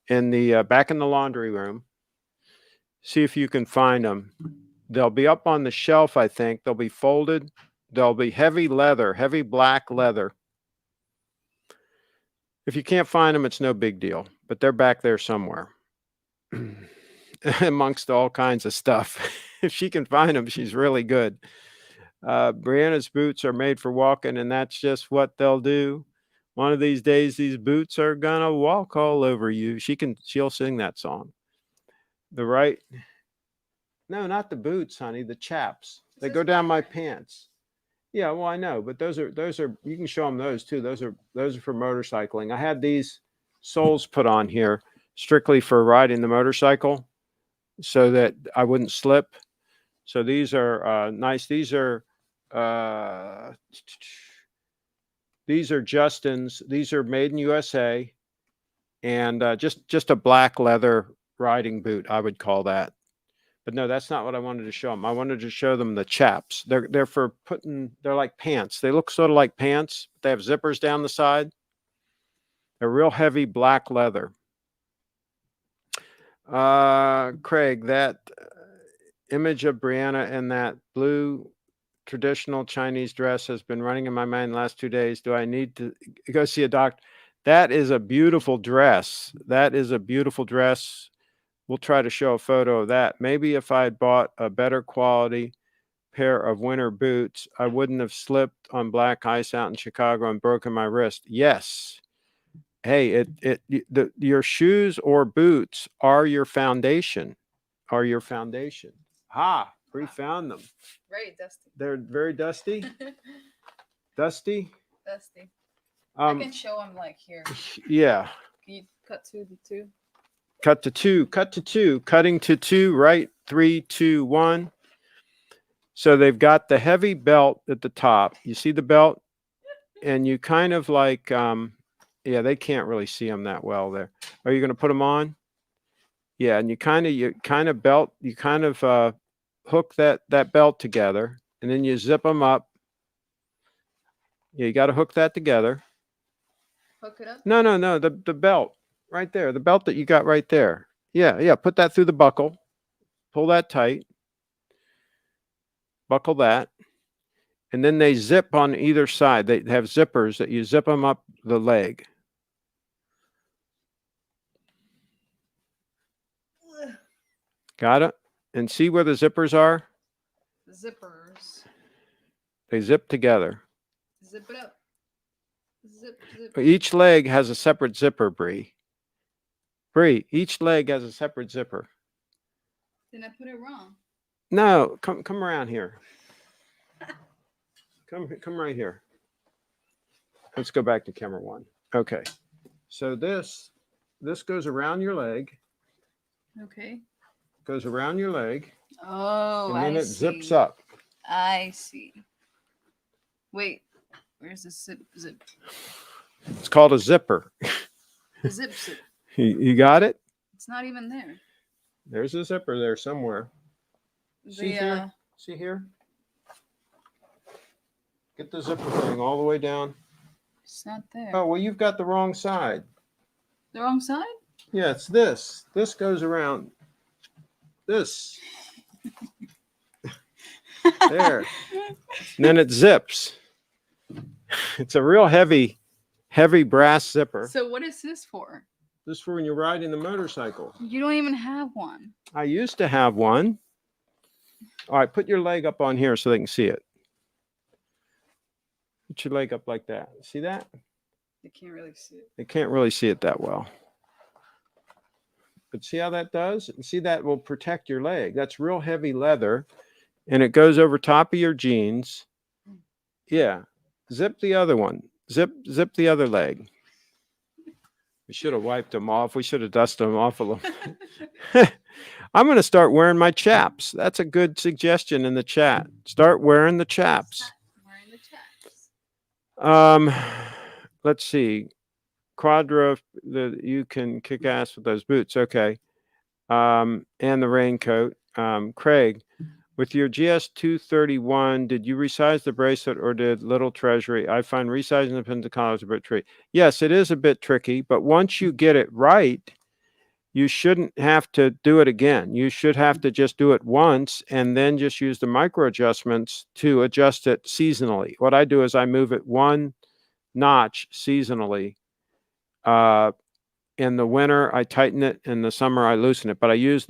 in the back in the laundry room. See if you can find them. They'll be up on the shelf, I think. They'll be folded. They'll be heavy leather, heavy black leather. If you can't find them, it's no big deal, but they're back there somewhere amongst all kinds of stuff. If she can find them, she's really good. Brianna's boots are made for walking, and that's just what they'll do. One of these days, these boots are gonna walk all over you. She'll sing that song. No, not the boots, honey, the chaps. They go down my pants. Yeah, well, I know, but those are you can show them those too. Those are for motorcycling. I had these soles put on here strictly for riding the motorcycle so that I wouldn't slip. So these are nice. These are Justin's. These are made in USA, and just a black leather riding boot, I would call that. But no, that's not what I wanted to show them. I wanted to show them the chaps. They're for putting. They're like pants. They look sort of like pants. But they have zippers down the side. They're real heavy black leather. Craig, that image of Brianna in that blue traditional Chinese dress has been running in my mind the last 2 days. Do I need to go see a doctor? That is a beautiful dress. We'll try to show a photo of that. Maybe if I had bought a better quality pair of winter boots, I wouldn't have slipped on black ice out in Chicago and broken my wrist. Yes. Hey, your shoes or boots are your foundation. We found them. Very dusty. They're very dusty. Dusty. Dusty. I can show them like here. Yeah. Can you cut to the two? Cut to two. Cutting to two. Right. 3, 2, 1. So they've got the heavy belt at the top. You see the belt, and you kind of like, yeah, they can't really see them that well there. Are you going to put them on? Yeah, and you kind of hook that belt together, and then you zip them up. Yeah, you got to hook that together. Hook it up? No, the belt right there, the belt that you got right there. Yeah, put that through the buckle. Pull that tight. Buckle that. And then they zip on either side. They have zippers that you zip them up the leg. Got it? And see where the zippers are? Zippers. They zip together. Zip it up. Zip. Each leg has a separate zipper, Bree. Each leg has a separate zipper. Then I put it wrong. No, come around here. Come right here. Let's go back to camera 1. Okay. So this goes around your leg. Okay. Goes around your leg. Oh, and then it zips up. I see. Wait, where's the zip? It's called a zipper. The zip. You got it? It's not even there. There's a zipper there somewhere. See here? See here? Get the zipper thing all the way down. It's not there. Oh, well, you've got the wrong side. The wrong side? Yeah, it's this. This goes around this. There. And then it zips. It's a real heavy brass zipper. So what is this for? This is for when you're riding the motorcycle. You don't even have one. I used to have one. All right, put your leg up on here so they can see it. Put your leg up like that. See that? They can't really see it. They can't really see it that well. But see how that does? And see, that will protect your leg. That's real heavy leather, and it goes over top of your jeans. Yeah. Zip the other one. Zip the other leg. We should have wiped them off. We should have dusted them off a little. I'm going to start wearing my chaps. That's a good suggestion in the chat. Start wearing the chaps. Wearing the chaps. Let's see. Quadra, you can kick ass with those boots. Okay. And the raincoat. Craig, with your GS 231, did you resize the bracelet or did Little Treasury? I find resizing the pins and collars a bit tricky. Yes, it is a bit tricky, but once you get it right, you shouldn't have to do it again. You should have to just do it once and then just use the micro adjustments to adjust it seasonally. What I do is I move it one notch seasonally. In the winter, I tighten it. In the summer, I loosen it. But I use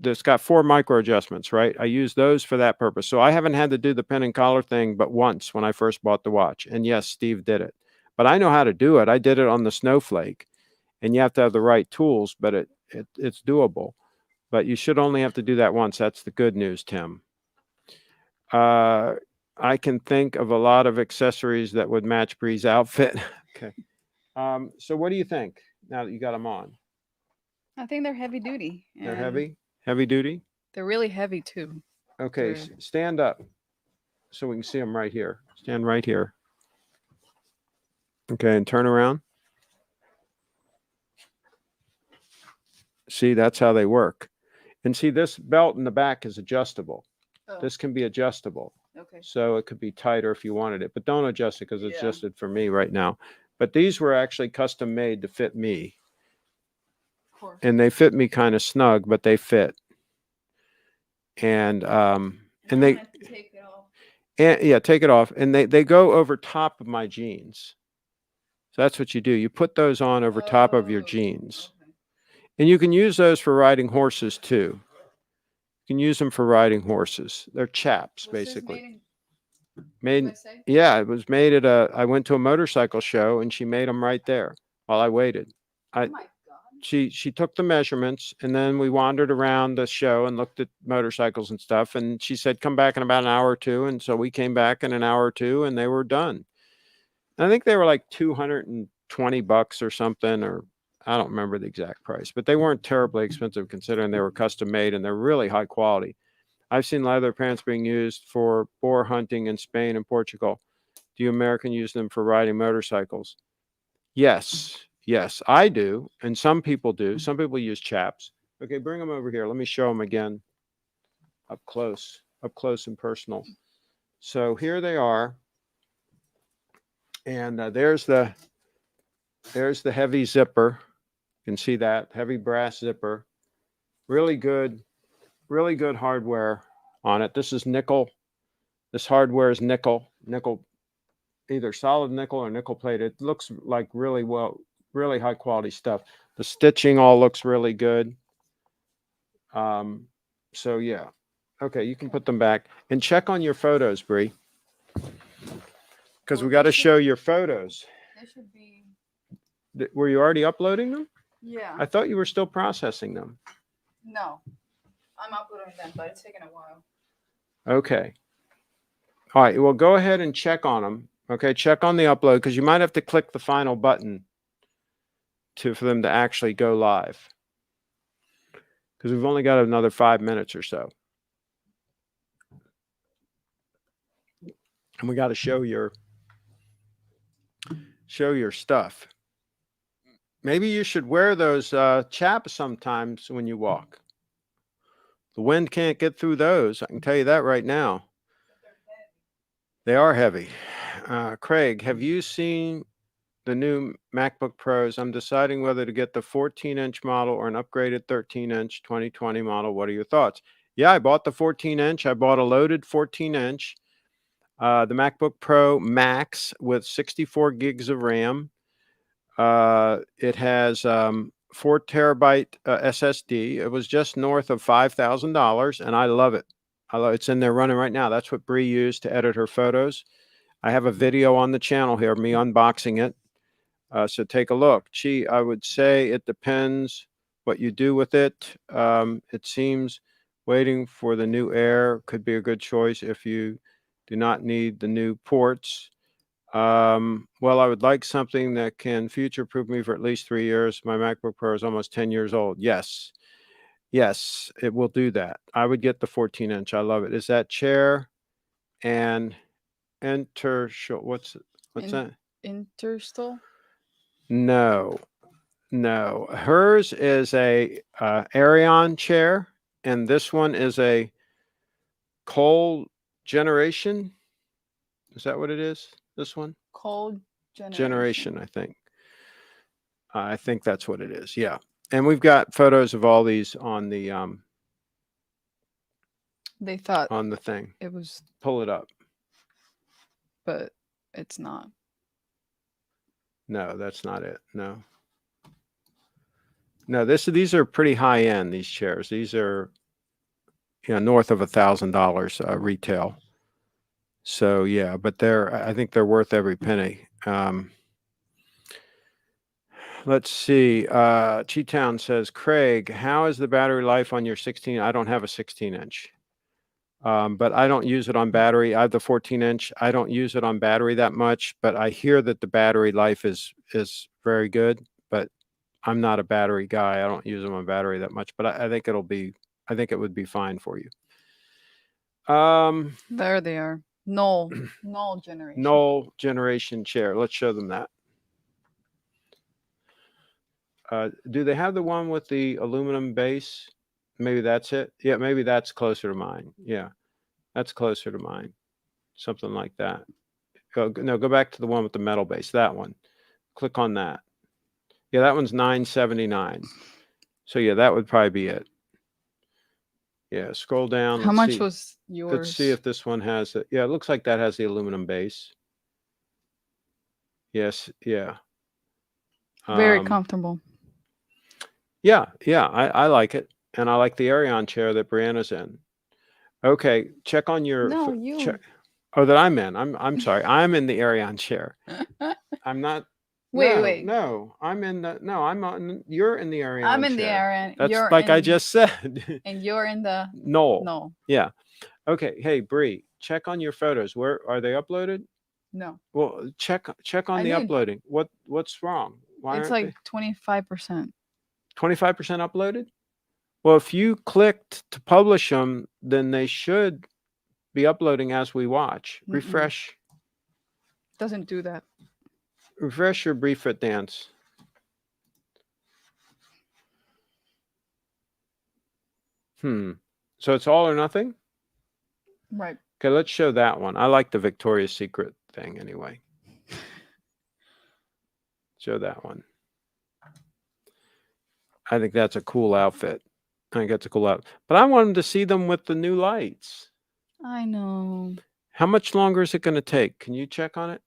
it's got 4 micro adjustments, right? I use those for that purpose. So I haven't had to do the pin and collar thing but once when I first bought the watch. And yes, Steve did it. But I know how to do it. I did it on the Snowflake. And you have to have the right tools, but it's doable. But you should only have to do that once. That's the good news, Tim. I can think of a lot of accessories that would match Bree's outfit. Okay. So what do you think now that you got them on? I think they're heavy duty. They're heavy? Heavy duty? They're really heavy too. Okay, stand up so we can see them right here. Stand right here. Okay, and turn around. See, that's how they work. And see, this belt in the back is adjustable. Oh. This can be adjustable. Okay. So it could be tighter if you wanted it, but don't adjust it because it's adjusted for me right now. But these were actually custom made to fit me. Of course. And they fit me kind of snug, but they fit. And they have to take it off. And yeah, take it off. And they go over top of my jeans. So that's what you do. You put those on over top of your jeans. Okay. And you can use those for riding horses too. You can use them for riding horses. They're chaps, basically. Yeah, it was made at I went to a motorcycle show and she made them right there while I waited. Oh my God. She took the measurements and then we wandered around the show and looked at motorcycles and stuff. And she said, come back in about an hour or two. And so we came back in an hour or two and they were done. And I think they were like $220 or something, or I don't remember the exact price, but they weren't terribly expensive considering they were custom made and they're really high quality. I've seen leather pants being used for boar hunting in Spain and Portugal. Do you Americans use them for riding motorcycles? Yes, I do. And some people do. Some people use chaps. Okay, bring them over here. Let me show them again up close and personal. So here they are. And there's the heavy zipper. You can see that heavy brass zipper. Really good hardware on it. This is nickel. This hardware is nickel, either solid nickel or nickel plated. It looks like really high quality stuff. The stitching all looks really good. So yeah. Okay, you can put them back and check on your photos, Bree. Because we got to show your photos. They should be. Were you already uploading them? Yeah. I thought you were still processing them. No. I'm uploading them, but it's taking a while. Okay. All right. Well, go ahead and check on them. Okay. Check on the upload because you might have to click the final button for them to actually go live. Because we've only got another 5 minutes or so. And we got to show your stuff. Maybe you should wear those chaps sometimes when you walk. The wind can't get through those. I can tell you that right now. They are heavy. Craig, have you seen the new MacBook Pros. I'm deciding whether to get the 14-inch model or an upgraded 13-inch 2020 model. What are your thoughts? Yeah, I bought the 14-inch. I bought a loaded 14-inch, the MacBook Pro Max with 64 gigs of RAM. It has 4 terabyte SSD. It was just north of $5,000, and I love it. It's in there running right now. That's what Bree used to edit her photos. I have a video on the channel here, me unboxing it. So take a look. Gee, I would say it depends what you do with it. It seems waiting for the new Air could be a good choice if you do not need the new ports. Well, I would like something that can future-proof me for at least 3 years. My MacBook Pro is almost 10 years old. Yes. Yes, it will do that. I would get the 14-inch. I love it. Is that chair and what's that? Interstall? No. No. Hers is a Arion chair, and this one is a cold generation. Is that what it is? This one? Cold Generation, I think. I think that's what it is. Yeah. And we've got photos of all these on the They thought on the thing. it was, Pull it up. but it's not. No, that's not it. No. No, these are pretty high end, these chairs. These are north of $1,000 retail. So yeah, but I think they're worth every penny. Let's see. Cheetown says, Craig, how is the battery life on your 16? I don't have a 16-inch. But I don't use it on battery. I have the 14-inch. I don't use it on battery that much, but I hear that the battery life is very good, but I'm not a battery guy. I don't use them on battery that much, but I think it would be fine for you. There they are. Null generation. Null generation chair. Let's show them that. Do they have the one with the aluminum base? Maybe that's it. Yeah, maybe that's closer to mine. Yeah, that's closer to mine. Something like that. Go back to the one with the metal base. That one. Click on that. Yeah, that one's $979. So yeah, that would probably be it. Yeah, scroll down. How much was yours? Let's see if this one has it. Yeah, it looks like that has the aluminum base. Yes, yeah. Very comfortable. Yeah, I like it. And I like the Arion chair that Brianna's in. Okay, check on your you. Oh, that I'm in. I'm sorry. I'm in the Arion chair. I'm not. Wait. No, I'm in the. No, I'm on. You're in the Arion chair. I'm in the Arion. That's like I just said. And you're in the Null. Yeah. Okay. Hey, Bree, check on your photos. Where are they uploaded? No. Well, check on the uploading. What's wrong? Why it's like 25%. 25% uploaded? Well, if you clicked to publish them, then they should be uploading as we watch. Refresh. Doesn't do that. Refresh your Bree Fit Dance. So it's all or nothing? Right. Okay, let's show that one. I like the Victoria's Secret thing anyway. Show that one. I think that's a cool outfit. But I want them to see them with the new lights. I know. How much longer is it going to take? Can you check on it?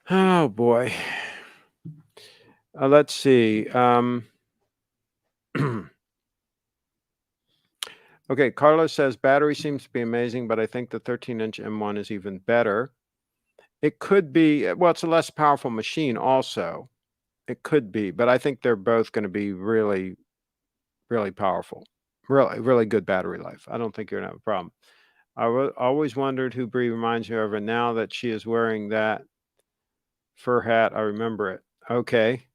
Oh, boy. Let's see. Okay, Carlos says, battery seems to be amazing, but I think the 13-inch M1 is even better. It could be, well, it's a less powerful machine also. It could be, but I think they're both going to be really, really powerful. Really, really good battery life. I don't think you're going to have a problem. I always wondered who Bree reminds me of, and now that she is wearing that fur hat, I remember it. Okay.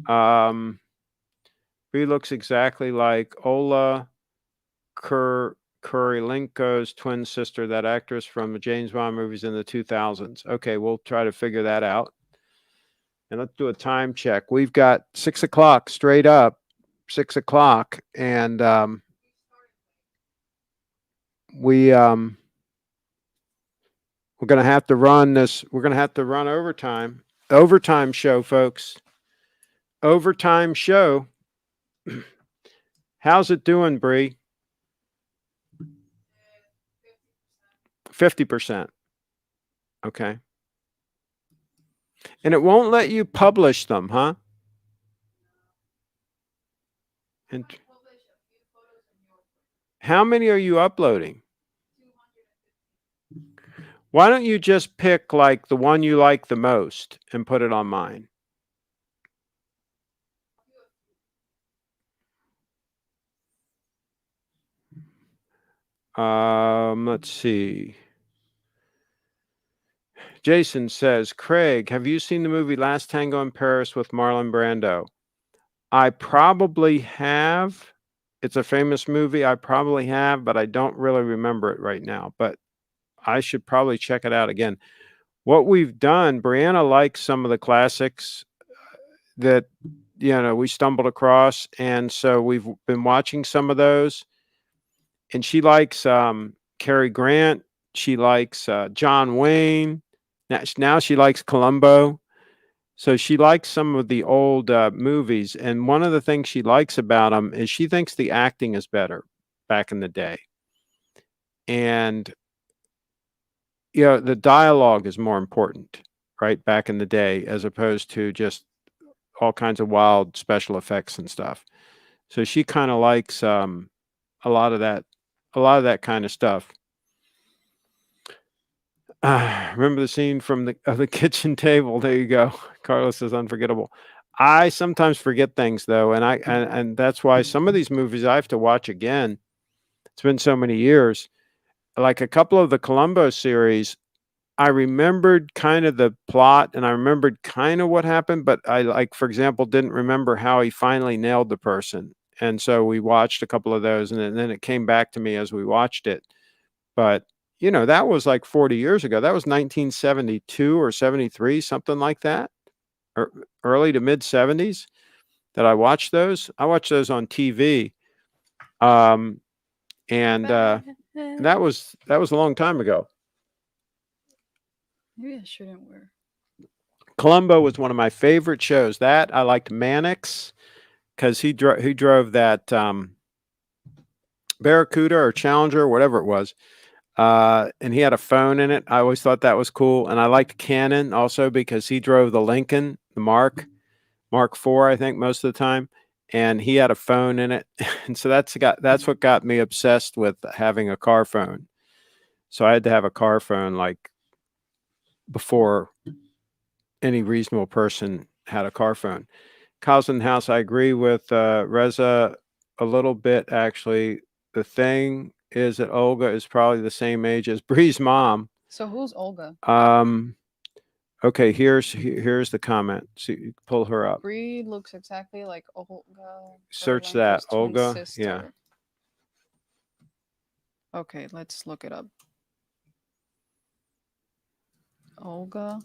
Bree looks exactly like Ola Kurilenko's twin sister, that actress from the James Bond movies in the 2000s. Okay, we'll try to figure that out. And let's do a time check. We've got 6 o'clock straight up, 6 o'clock. And we We're going to have to run this. We're going to have to run overtime. Overtime show, folks. Overtime show. How's it doing, Bree? 50%. Okay. And it won't let you publish them, huh? And how many are you uploading? Why don't you just pick like the one you like the most and put it on mine? Let's see. Jason says, Craig, have you seen the movie Last Tango in Paris with Marlon Brando? I probably have. It's a famous movie. I probably have, but I don't really remember it right now. But I should probably check it out again. What we've done, Brianna likes some of the classics that we stumbled across, and so we've been watching some of those. And she likes Cary Grant. She likes John Wayne. Now she likes Columbo. So she likes some of the old movies, and one of the things she likes about them is she thinks the acting is better back in the day, and the dialogue is more important, right, back in the day, as opposed to just all kinds of wild special effects and stuff. So she kind of likes a lot of that kind of stuff. Remember the scene from the kitchen table? There you go. Carlos is unforgettable. I sometimes forget things though, and that's why some of these movies I have to watch again. It's been so many years. Like a couple of the Columbo series, I remembered kind of the plot and I remembered kind of what happened, but I, like, for example, didn't remember how he finally nailed the person. And so we watched a couple of those, and then it came back to me as we watched it. But that was like 40 years ago. That was 1972 or 73, something like that, or early to mid 70s that I watched those. I watched those on TV. And that was a long time ago. Maybe I shouldn't wear. Columbo was one of my favorite shows. That I liked Mannix because he drove that Barracuda or Challenger, whatever it was. And he had a phone in it. I always thought that was cool. And I liked Cannon also because he drove the Lincoln, the Mark IV, I think, most of the time. And he had a phone in it. And so that's what got me obsessed with having a car phone. So I had to have a car phone like before any reasonable person had a car phone. Cousin House, I agree with Reza a little bit, actually. The thing is that Olga is probably the same age as Bree's mom. So who's Olga? Okay, here's the comment. See, pull her up. Bree looks exactly like Olga. Search that, Olga. Sister. Yeah. Okay, let's look it up. Olga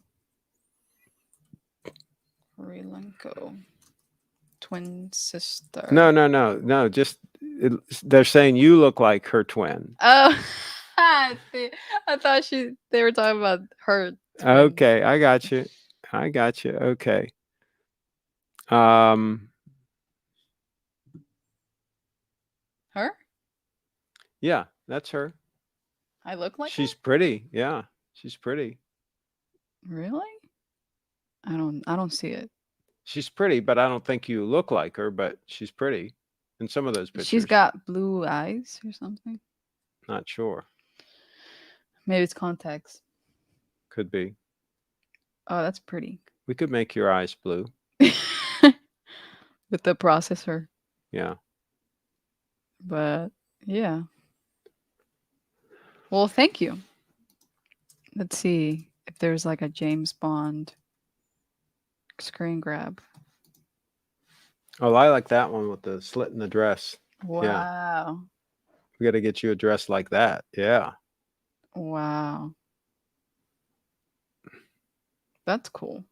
Kurylenko, twin sister. No. Just they're saying you look like her twin. Oh, I thought they were talking about her. Twin. Okay, I got you. Okay. Her? Yeah, that's her. I look like she's her? Pretty. Yeah, she's pretty. Really? I don't see it. She's pretty, but I don't think you look like her, but she's pretty in some of those pictures. She's got blue eyes or something. Not sure. Maybe it's contacts. Could be. Oh, that's pretty. We could make your eyes blue. With the processor. Yeah. But yeah. Well, thank you. Let's see if there's like a James Bond screen grab. Oh, I like that one with the slit in the dress. Wow. Yeah. We got to get you a dress like that. Yeah. Wow. That's cool.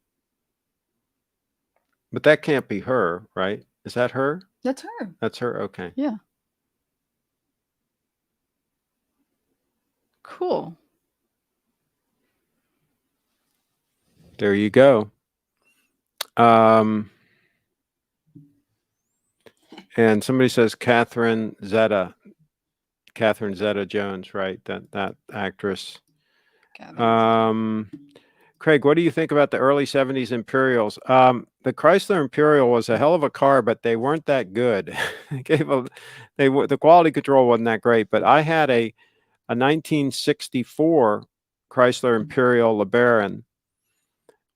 But that can't be her, right? Is that her? That's her. That's her? Okay. Yeah. Cool. There you go. And somebody says Catherine Zeta-Jones, right? That actress. Craig, what do you think about the early 70s Imperials? The Chrysler Imperial was a hell of a car, but they weren't that good. The quality control wasn't that great, but I had a 1964 Chrysler Imperial LeBaron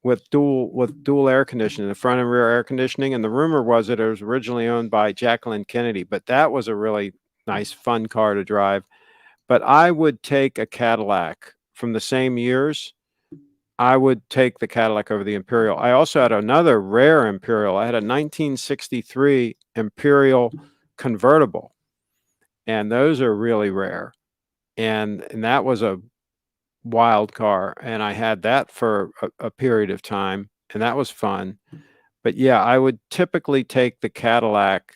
with dual air conditioning, the front and rear air conditioning, and the rumor was that it was originally owned by Jacqueline Kennedy, but that was a really nice, fun car to drive. But I would take a Cadillac from the same years. I would take the Cadillac over the Imperial. I also had another rare Imperial. I had a 1963 Imperial convertible, and those are really rare. And that was a wild car, and I had that for a period of time, and that was fun. But yeah, I would typically take the Cadillac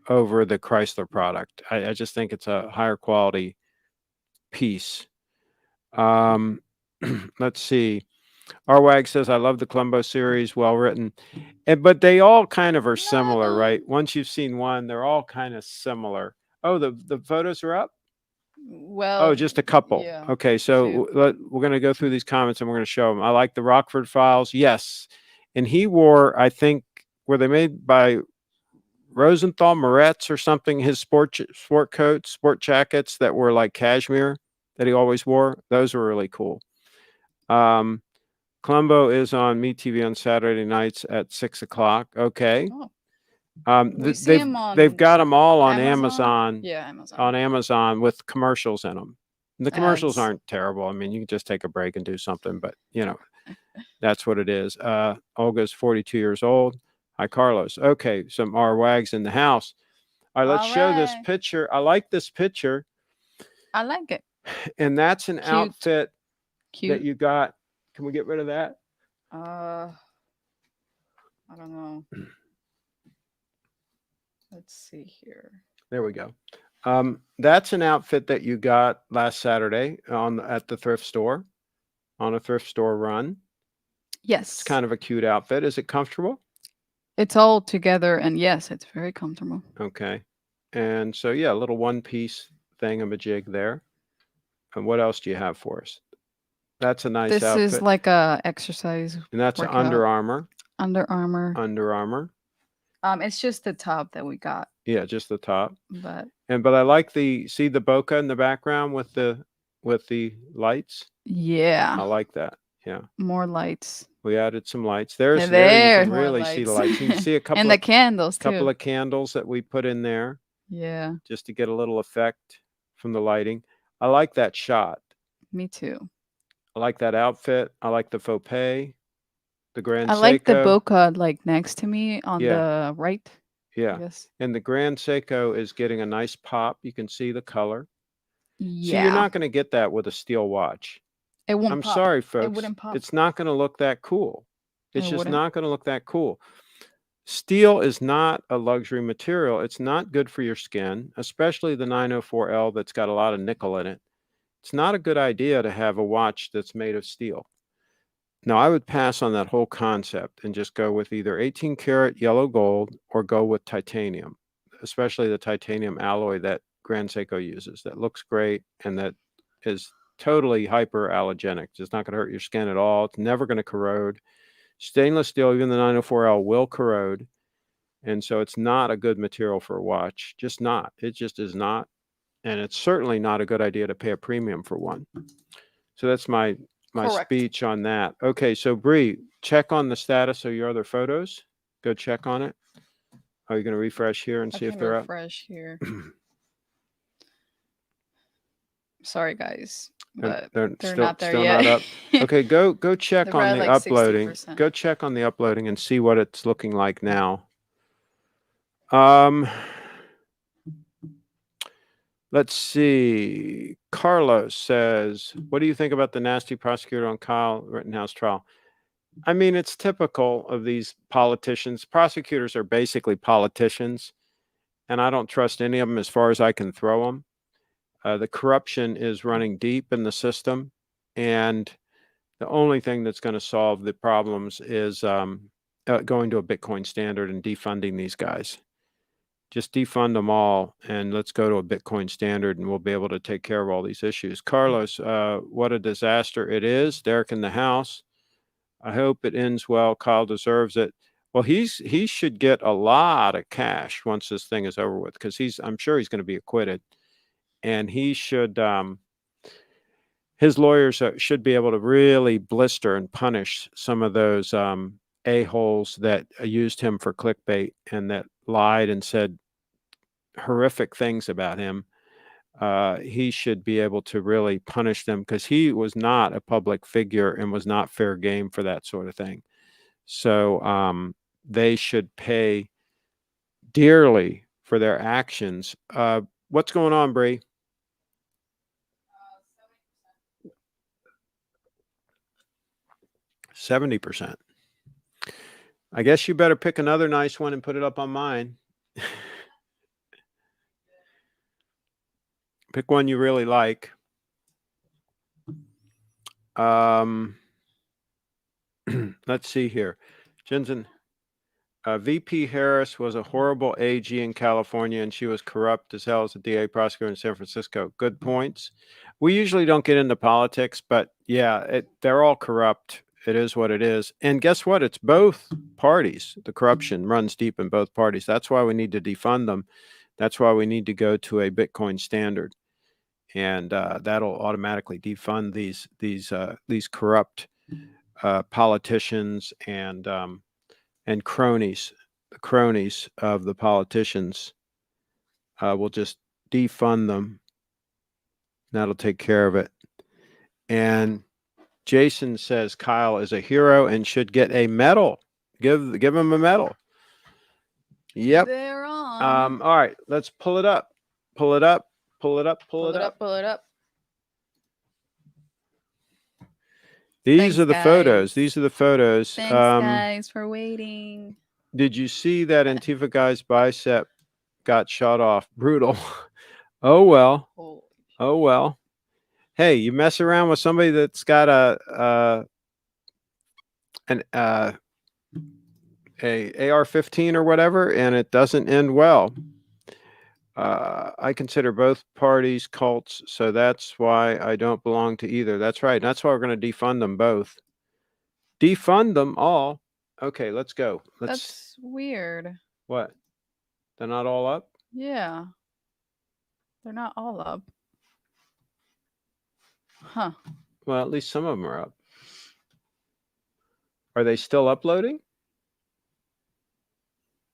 over the Chrysler product. I just think it's a higher quality piece. Let's see. Arwag says, I love the Columbo series, well written. But they all kind of are similar, right? Once you've seen one, they're all kind of similar. Oh, the photos are up? Well, Oh, just a couple. yeah, Okay, so we're going to go through these comments and we're going to show them. I like the Rockford Files. Yes. And he wore, I think, were they made by Rosenthal Moretz or something, his sport coats, sport jackets that were like cashmere that he always wore. Those were really cool. Columbo is on MeTV on Saturday nights at 6 o'clock. Okay. They've got them all on Amazon. Yeah, Amazon. On Amazon with commercials in them. And the commercials aren't terrible. I mean, you can just take a break and do something, but that's what it is. Olga's 42 years old. Hi, Carlos. Okay, some R-Wags in the house. All right, let's show this picture. I like this picture. I like it. And that's an outfit that you got. Can we get rid of that? I don't know. Let's see here. There we go. That's an outfit that you got last Saturday at the thrift store, on a thrift store run. Yes. It's kind of a cute outfit. Is it comfortable? It's all together, and yes, it's very comfortable. Okay. And so, yeah, a little one-piece thingamajig there. And what else do you have for us? That's a nice outfit. This is like a exercise. And that's workout. Under Armour. Under Armour. Under Armour. It's just the top that we got. Yeah, just the top. But I like see the bokeh in the background with the lights. Yeah. I like that. Yeah. More lights. We added some lights. There you can really see the lights. You can see a couple and the candles too. Couple of candles that we put in there. Yeah. Just to get a little effect from the lighting. I like that shot. Me too. I like that outfit. I like the faux pas. The Grand Seiko. I like the bokeh like next to me on the right. Yeah. And the Grand Seiko is getting a nice pop. You can see the color. Yeah. So you're not going to get that with a steel watch. It won't I'm pop. sorry, folks. It wouldn't pop. It's not going to look that cool. It's just not going to look that cool. Steel is not a luxury material. It's not good for your skin, especially the 904L that's got a lot of nickel in it. It's not a good idea to have a watch that's made of steel. Now, I would pass on that whole concept and just go with either 18 karat yellow gold or go with titanium, especially the titanium alloy that Grand Seiko uses. That looks great and that is totally hyperallergenic. It's not going to hurt your skin at all. It's never going to corrode. Stainless steel, even the 904L, will corrode. And so it's not a good material for a watch. Just not. It just is not. And it's certainly not a good idea to pay a premium for one. So that's my speech on that. Okay, so Bree, check on the status of your other photos. Go check on it. Are you going to refresh here and see if they're up? Refresh here. Sorry, guys. But they're still not there yet. Not up. Okay, go check on the uploading. 60%. Go check on the uploading and see what it's looking like now. Let's see. Carlos says, what do you think about the nasty prosecutor on Kyle Rittenhouse trial? I mean, it's typical of these politicians. Prosecutors are basically politicians, and I don't trust any of them as far as I can throw them. The corruption is running deep in the system, and The only thing that's going to solve the problems is going to a Bitcoin standard and defunding these guys. Just defund them all and let's go to a Bitcoin standard and we'll be able to take care of all these issues. Carlos, what a disaster it is. Derek in the house. I hope it ends well. Kyle deserves it. Well, he should get a lot of cash once this thing is over with because I'm sure he's going to be acquitted, and he should. His lawyers should be able to really blister and punish some of those a-holes that used him for clickbait and that lied and said horrific things about him. He should be able to really punish them because he was not a public figure and was not fair game for that sort of thing. So they should pay dearly for their actions. What's going on, Bree? 70%. I guess you better pick another nice one and put it up on mine. Pick one you really like. Let's see here. Jensen, VP Harris was a horrible AG in California, and she was corrupt as hell as a DA prosecutor in San Francisco. Good points. We usually don't get into politics, but yeah, they're all corrupt. It is what it is. And guess what? It's both parties. The corruption runs deep in both parties. That's why we need to defund them. That's why we need to go to a Bitcoin standard. And that'll automatically defund these corrupt politicians and cronies. The cronies of the politicians will just defund them. That'll take care of it. And Jason says Kyle is a hero and should get a medal. Give him a medal. Yep. They're on. All right, let's pull it up. Pull it up. Pull it up. Pull it up. Pull it up. These are the photos. These are the photos. Thanks, guys, for waiting. Did you see that Antifa guy's bicep got shot off? Brutal. Oh, well. Oh, well. Hey, you mess around with somebody that's got an AR-15 or whatever, and it doesn't end well. I consider both parties cults, so that's why I don't belong to either. That's right. That's why we're going to defund them both. Defund them all. Okay, let's go. That's weird. What? They're not all up? Yeah. They're not all up. Huh. Well, at least some of them are up. Are they still uploading?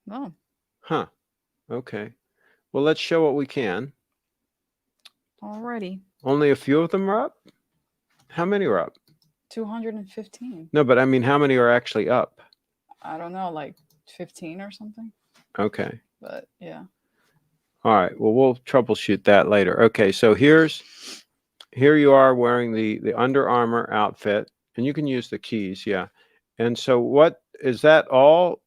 No. Huh. Okay. Well, let's show what we can. Alrighty. Only a few of them are up? How many are up? 215. No, but I mean, how many are actually up? I don't know, like 15 or something. Okay. But yeah. All right. Well, we'll troubleshoot that later. Okay. So here you are wearing the Under Armour outfit, and you can use the keys. Yeah. And so what is that all?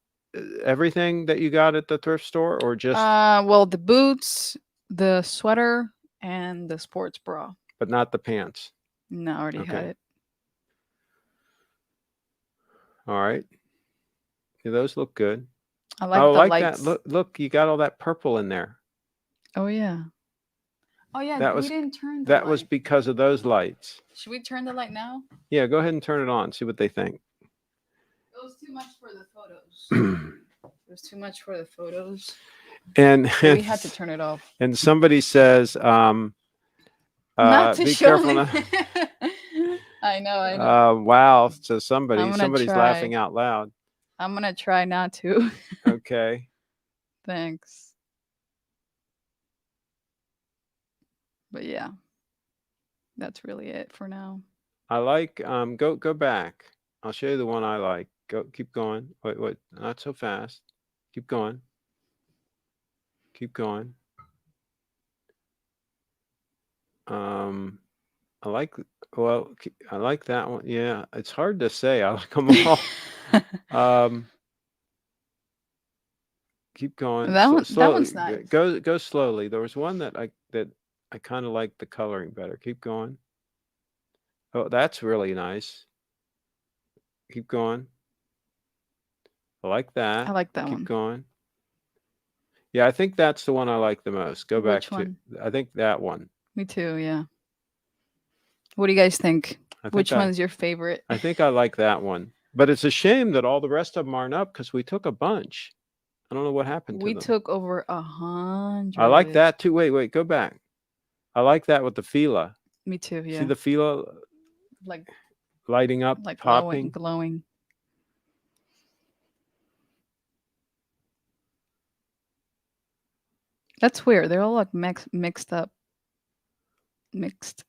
Everything that you got at the thrift store, or just well, the boots, the sweater, and the sports bra, but not the pants? No, I already had it. All right. Yeah, those look good. I like the lights. That. Look, you got all that purple in there. Oh yeah. Oh yeah, we didn't turn the light. That was because of those lights. Should we turn the light now? Yeah, go ahead and turn it on. See what they think. It was too much for the photos. It was too much for the photos. And so we had to turn it off. And somebody says, not to be show careful. I know. Wow. So somebody's try. laughing out loud. I'm going to try not to. Okay. Thanks. But yeah, that's really it for now. I like, go back. I'll show you the one I like. Keep going. Wait, not so fast. Keep going. Keep going. I like that one. Yeah, it's hard to say. I like them all. Keep going. That one's nice. Go slowly. There was one that I kind of like the coloring better. Keep going. Oh, that's really nice. Keep going. I like that. I like that Keep one. going. Yeah, I think that's the one I like the most. Go back Which to, one? I think that one. Me too, yeah. What do you guys think? I think Which one's your favorite? I think I like that one. But it's a shame that all the rest of them aren't up because we took a bunch. I don't know what happened to We them. took over I like 100. that too. Wait, go back. I like that with the Fila. Me too, See yeah. the Fila Like lighting up, glowing, popping. glowing. That's weird. They're all like mixed up. Mixed.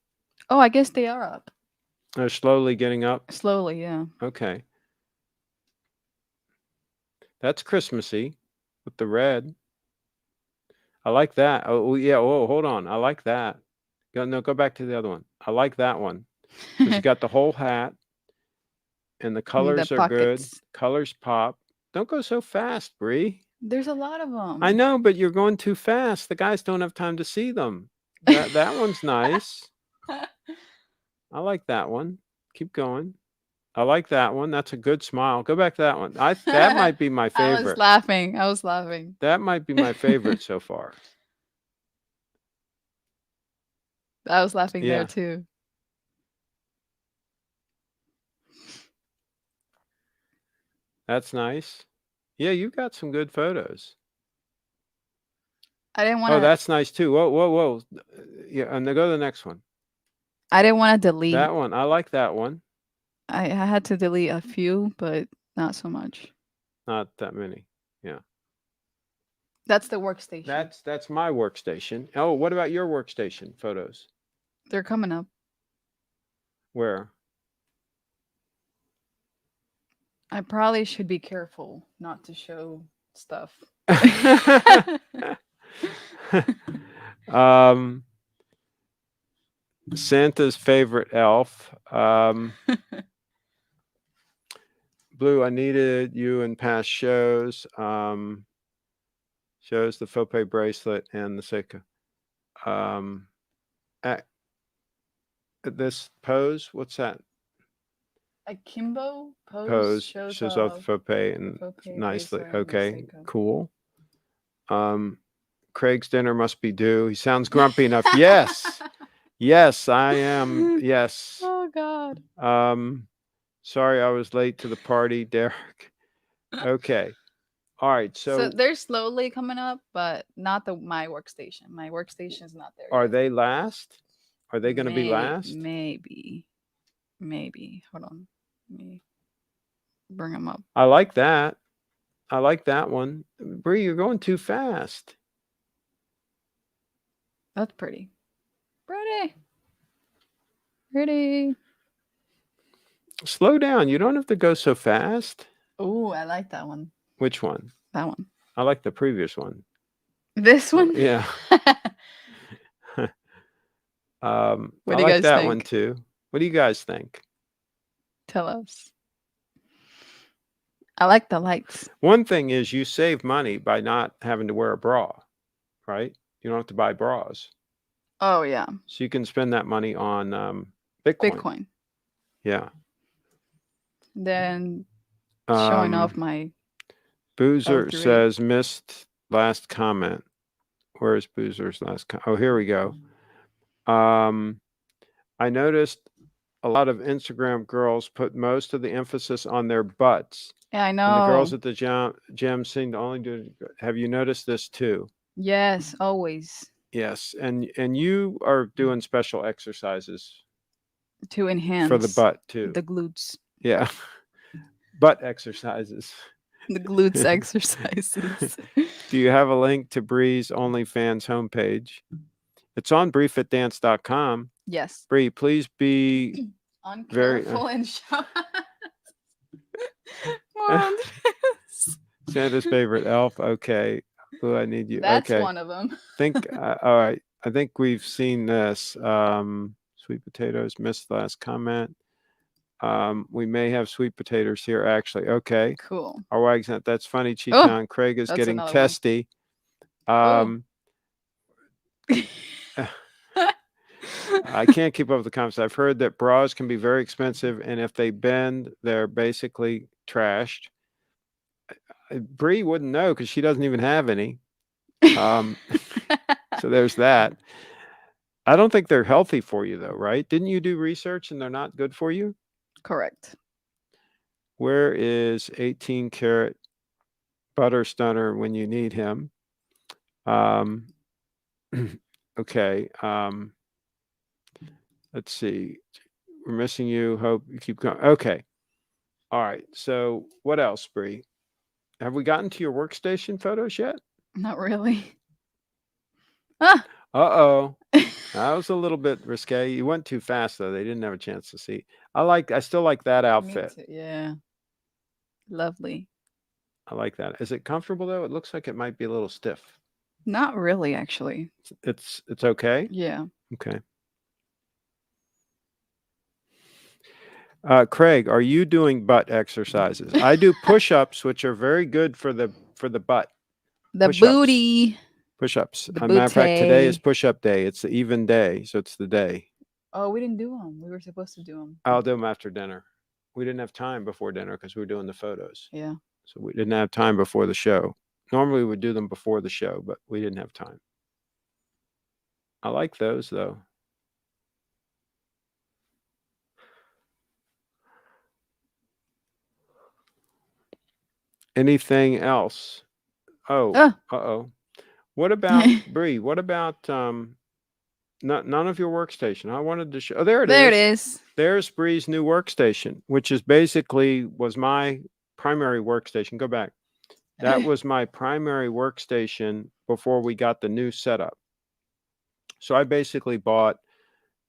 Oh, I guess they are up. They're slowly getting up. Slowly, yeah. Okay. That's Christmassy with the red. I like that. Oh, yeah. Oh, hold on. I like that. Go back to the other one. I like that one because you got the whole hat and the The colors are good. pockets. Colors pop. Don't go so fast, Bree. There's a lot of them. I know, but you're going too fast. The guys don't have time to see them. That one's nice. I like that one. Keep going. I like that one. That's a good smile. Go back to that one. That might be my I was favorite. laughing. I was laughing. That might be my favorite so far. I was laughing Yeah. there too. That's nice. Yeah, you got some good photos. I didn't want Oh, to. that's nice too. Whoa. Yeah, and then go to the next one. I didn't want to delete. That one. I like that one. I had to delete a few, but not so much. Not that many. Yeah. That's the workstation. That's my workstation. Oh, what about your workstation photos? They're coming up. Where? I probably should be careful not to show stuff. Santa's favorite elf. Blue, I needed you in past shows. Shows the faux pay bracelet and the Seika. This pose, what's that? Akimbo Pose shows off the faux pay and nicely. Okay, cool. Craig's dinner must be due. He sounds grumpy enough. Yes. Yes, I am. Yes. Oh God. Sorry I was late to the party, Derek. Okay. All right. So they're slowly coming up, but not my workstation. My workstation is not there. Are they last? Are they going to be last? Maybe. Hold on. Let me bring them up. I like that. I like that one. Bree, you're going too fast. That's pretty. Pretty. Slow down. You don't have to go so fast. Oh, I like that one. Which one? That one. I like the previous one. This one? Yeah. What do you I like guys that think? one too. What do you guys think? Tell us. I like the lights. One thing is you save money by not having to wear a bra, right? You don't have to buy bras. Oh, yeah. So you can spend that money on Bitcoin. Yeah. Then showing off my Boozer 03. says missed last comment. Where is Boozer's last comment? Oh, here we go. I noticed a lot of Instagram girls put most of the emphasis on their butts. Yeah, I know. And the girls at the gym seem to only do. Have you noticed this too? Yes, always. Yes, and you are doing special exercises to enhance for the butt too. The glutes. Yeah, butt exercises. The glutes exercises. Do you have a link to Bree's OnlyFans homepage? It's on BreeFitDance.com. Yes. Bree, please be uncareful and show more on this. Santa's favorite elf. Okay. Oh, I need you. That's okay. one of them. All right. I think we've seen this. Sweet potatoes, missed the last comment. We may have sweet potatoes here, actually. Okay. Cool. Our wags, that's funny, Cheaton. Craig is getting testy. I can't keep up with the comments. I've heard that bras can be very expensive, and if they bend, they're basically trashed. Bree wouldn't know because she doesn't even have any. So there's that. I don't think they're healthy for you, though, right? Didn't you do research and they're not good for you? Correct. Where is 18 karat butter stunner when you need him? Um, okay. Let's see. We're missing you. Hope you keep going. Okay. All right. So what else, Bree? Have we gotten to your workstation photos yet? Not really. Ah. Uh-oh. That was a little bit risque. You went too fast though. They didn't have a chance to see. I still like that Me outfit. too. Yeah. Lovely. I like that. Is it comfortable though? It looks like it might be a little stiff. Not really, actually. It's okay? Yeah. Okay. Craig, are you doing butt exercises? I do push-ups, which are very good for the butt. The Push-ups. booty. Push-ups. The As a matter of fact, today is booty. push-up day. It's the even day, so it's the day. Oh, we didn't do them. We were supposed to do them. I'll do them after dinner. We didn't have time before dinner because we were doing the photos. Yeah. So we didn't have time before the show. Normally we would do them before the show, but we didn't have time. I like those though. Anything else? Oh, uh-oh. What about Bree? What about none of your workstation? I wanted to show. Oh, there it There is. it is. There's Bree's new workstation, which is basically was my primary workstation. Go back. That was my primary workstation before we got the new setup. So I basically bought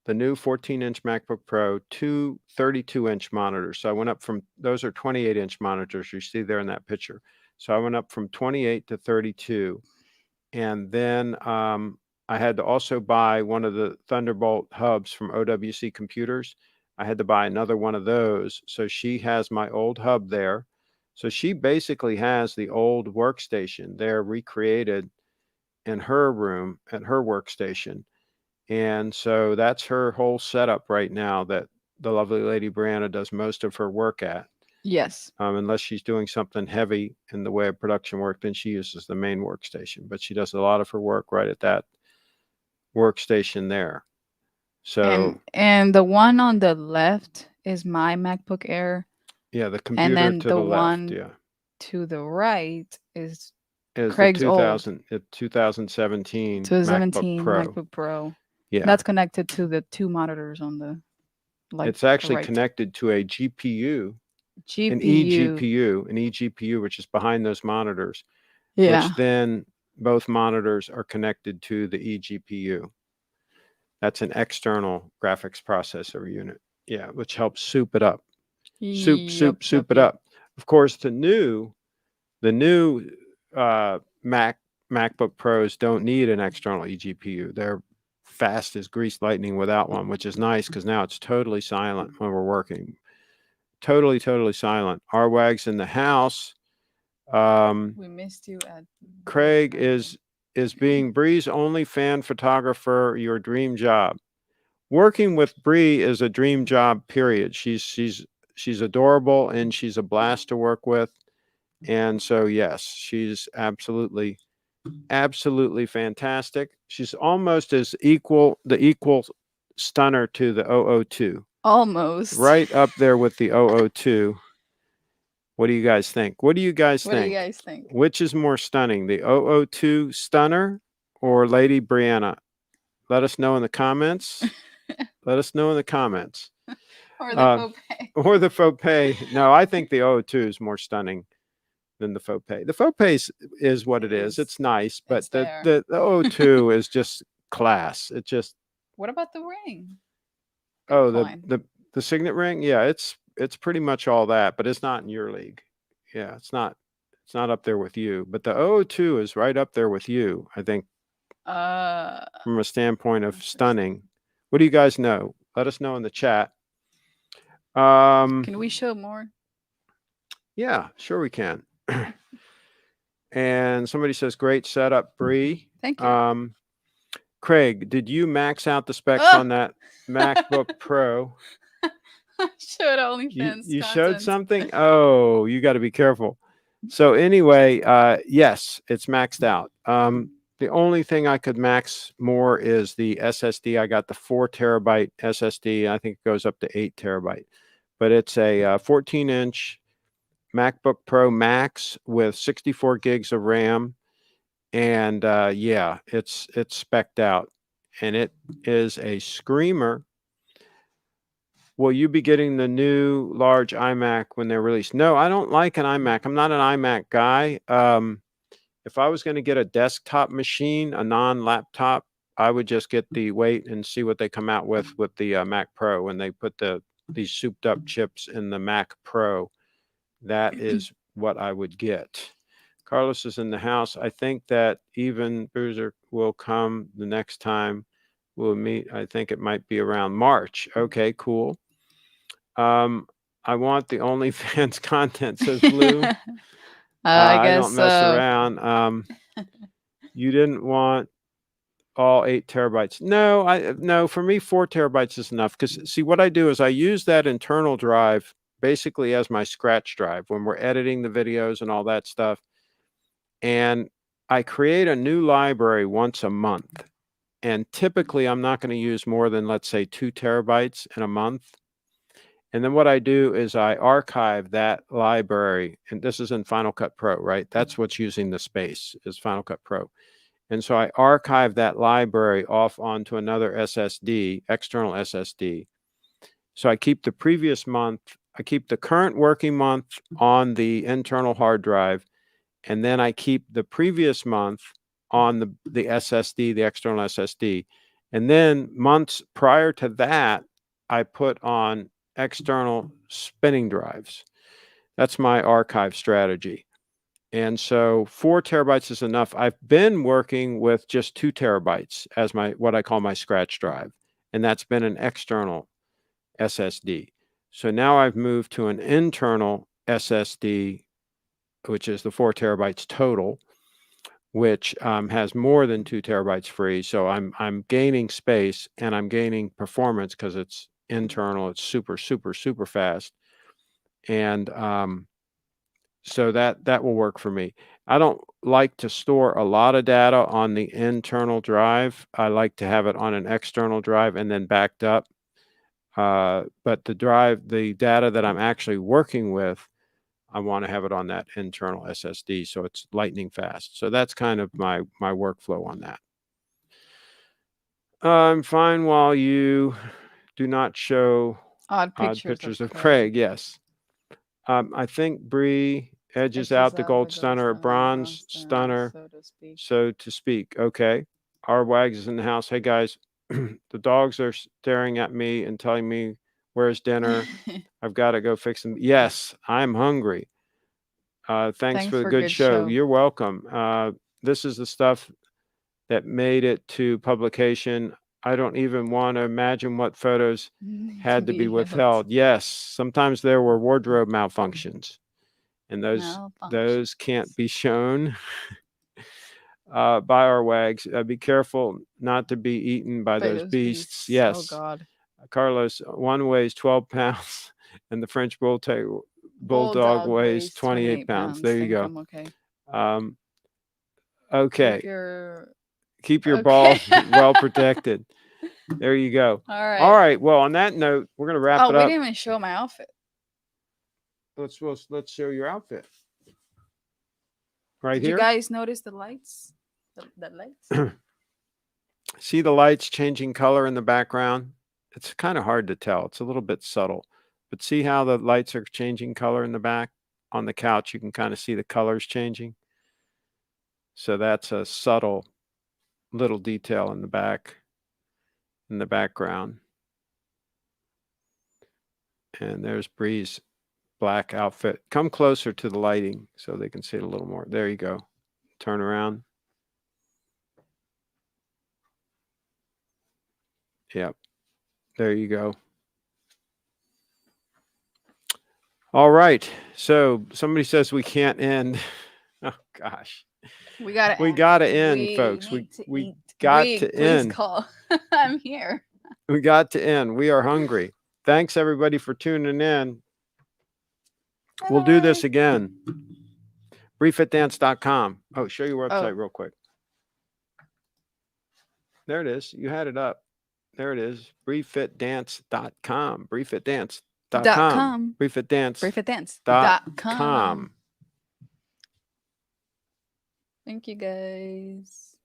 the new 14-inch MacBook Pro, two 32-inch monitors. So I went up from, those are 28-inch monitors you see there in that picture. So I went up from 28 to 32. And then I had to also buy one of the Thunderbolt hubs from OWC Computers. I had to buy another one of those. So she has my old hub there. So she basically has the old workstation there recreated in her room at her workstation. And so that's her whole setup right now that the lovely lady Brianna does most of her work at. Yes. Unless she's doing something heavy in the way of production work, then she uses the main workstation. But she does a lot of her work right at that workstation there. So and the one on the left is my MacBook Air. yeah, the And computer then to the the left, one yeah, to the right is is the Craig's old 2017 MacBook 2017 Pro. MacBook Pro. Yeah, That's connected to the two monitors on the it's actually right. connected to a GPU, an GPU. eGPU, which is behind those monitors, Yeah. which then both monitors are connected to the eGPU. That's an external graphics processor unit. Yeah, which helps soup it up. Soup it up. Of course, the new MacBook Pros don't need an external eGPU. They're fast as greased lightning without one, which is nice because now it's totally silent when we're working. Totally silent. Arwag's in the house. We missed you at Craig is being Bree's only fan photographer, your dream job. Working with Bree is a dream job, period. She's adorable and she's a blast to work with. And so yes, she's absolutely fantastic. She's almost as equal stunner to the 002. almost. Right up there with the 002. What do you guys think? What do you guys What do you think? guys think? Which is more stunning, the 002 stunner or Lady Brianna? Let us know in the comments. Let us know in the comments. Or the faux pay. Or the faux pay. No, I think the 002 is more stunning than the faux pay. The faux pay is what it is. It's nice, but the 002 is just class. It just. What about the ring? Oh, the signet ring? Yeah, it's pretty much all that, but it's not in your league. Yeah, it's not up there with you. But the 002 is right up there with you, I think. From a standpoint of stunning. What do you guys know? Let us know in the chat. Can we show more? Yeah, sure we can. And somebody says, great setup, Bree. Thank you. Craig, did you max out the specs on that MacBook Pro? I showed You OnlyFans you showed content. something? Oh, you got to be careful. So anyway, yes, it's maxed out. The only thing I could max more is the SSD. I got the 4 terabyte SSD. I think it goes up to 8 terabyte, but it's a 14-inch MacBook Pro Max with 64 gigs of RAM, and yeah, it's specced out, and it is a screamer. Will you be getting the new large iMac when they're released? No, I don't like an iMac. I'm not an iMac guy. If I was going to get a desktop machine, a non-laptop, I would just get the wait and see what they come out with the Mac Pro when they put these souped up chips in the Mac Pro. That is what I would get. Carlos is in the house. I think that even Boozer will come the next time we'll meet. I think it might be around March. Okay, cool. I want the OnlyFans content, says Blue. I I guess don't mess around. You didn't want all 8 terabytes. No, for me, 4 terabytes is enough. Because see, what I do is I use that internal drive basically as my scratch drive when we're editing the videos and all that stuff. And I create a new library once a month. And typically I'm not going to use more than, let's say, 2 terabytes in a month. And then what I do is I archive that library, and this is in Final Cut Pro, right? That's what's using the space is Final Cut Pro. And so I archive that library off onto another SSD, external SSD. So I keep the previous month, I keep the current working month on the internal hard drive, and then I keep the previous month on the SSD, the external SSD. And then months prior to that, I put on external spinning drives. That's my archive strategy. And so 4 terabytes is enough. I've been working with just 2 terabytes as my what I call my scratch drive, and that's been an external SSD. So now I've moved to an internal SSD, which is the 4 terabytes total, which has more than 2 terabytes free. So I'm gaining space and I'm gaining performance because it's internal. It's super, super, super fast. And so that will work for me. I don't like to store a lot of data on the internal drive. I like to have it on an external drive and then backed up. But the data that I'm actually working with, I want to have it on that internal SSD so it's lightning fast. So that's kind of my workflow on that. I'm fine while you do not show Odd odd pictures pictures of of Craig. Yes. I think Bree edges out the gold stunner or bronze stunner, so to speak. Okay. Our Wags is in the house. Hey guys, the dogs are staring at me and telling me where's dinner. I've got to go fix them. Yes, I'm hungry. Thanks for the good show. You're welcome. This is the stuff that made it to publication. I don't even want to imagine what photos had to be withheld. Yes, sometimes there were wardrobe malfunctions, and those can't be shown by our Wags. Be careful not to be eaten by those beasts. Yes. Oh God. Carlos, one weighs 12 pounds, and the French bulldog weighs 28 pounds. There you go. Okay. Okay. Keep your balls well protected. There you go. All right. Well, on that note, we're going to wrap it up. We didn't even show my outfit. Let's show your outfit. Right Did here. You guys notice the lights? The lights? See the lights changing color in the background? It's kind of hard to tell. It's a little bit subtle. But see how the lights are changing color in the back? On the couch, you can kind of see the colors changing. So that's a subtle little detail in the background. And there's Bree's black outfit. Come closer to the lighting so they can see it a little more. There you go. Turn around. Yep. There you go. All right. So somebody says we can't end. Oh gosh. We gotta end, folks. We got Bree, to please end. call. I'm here. We got to end. We are hungry. Thanks everybody for tuning in. We'll do this Bye. again. BreeFitDance.com. Oh, show your website Oh. real quick. There it is. You had it up. There it is. BreeFitDance.com. BreeFitDance.com. BreeFitDance.com. BreeFitDance.com. Thank you guys.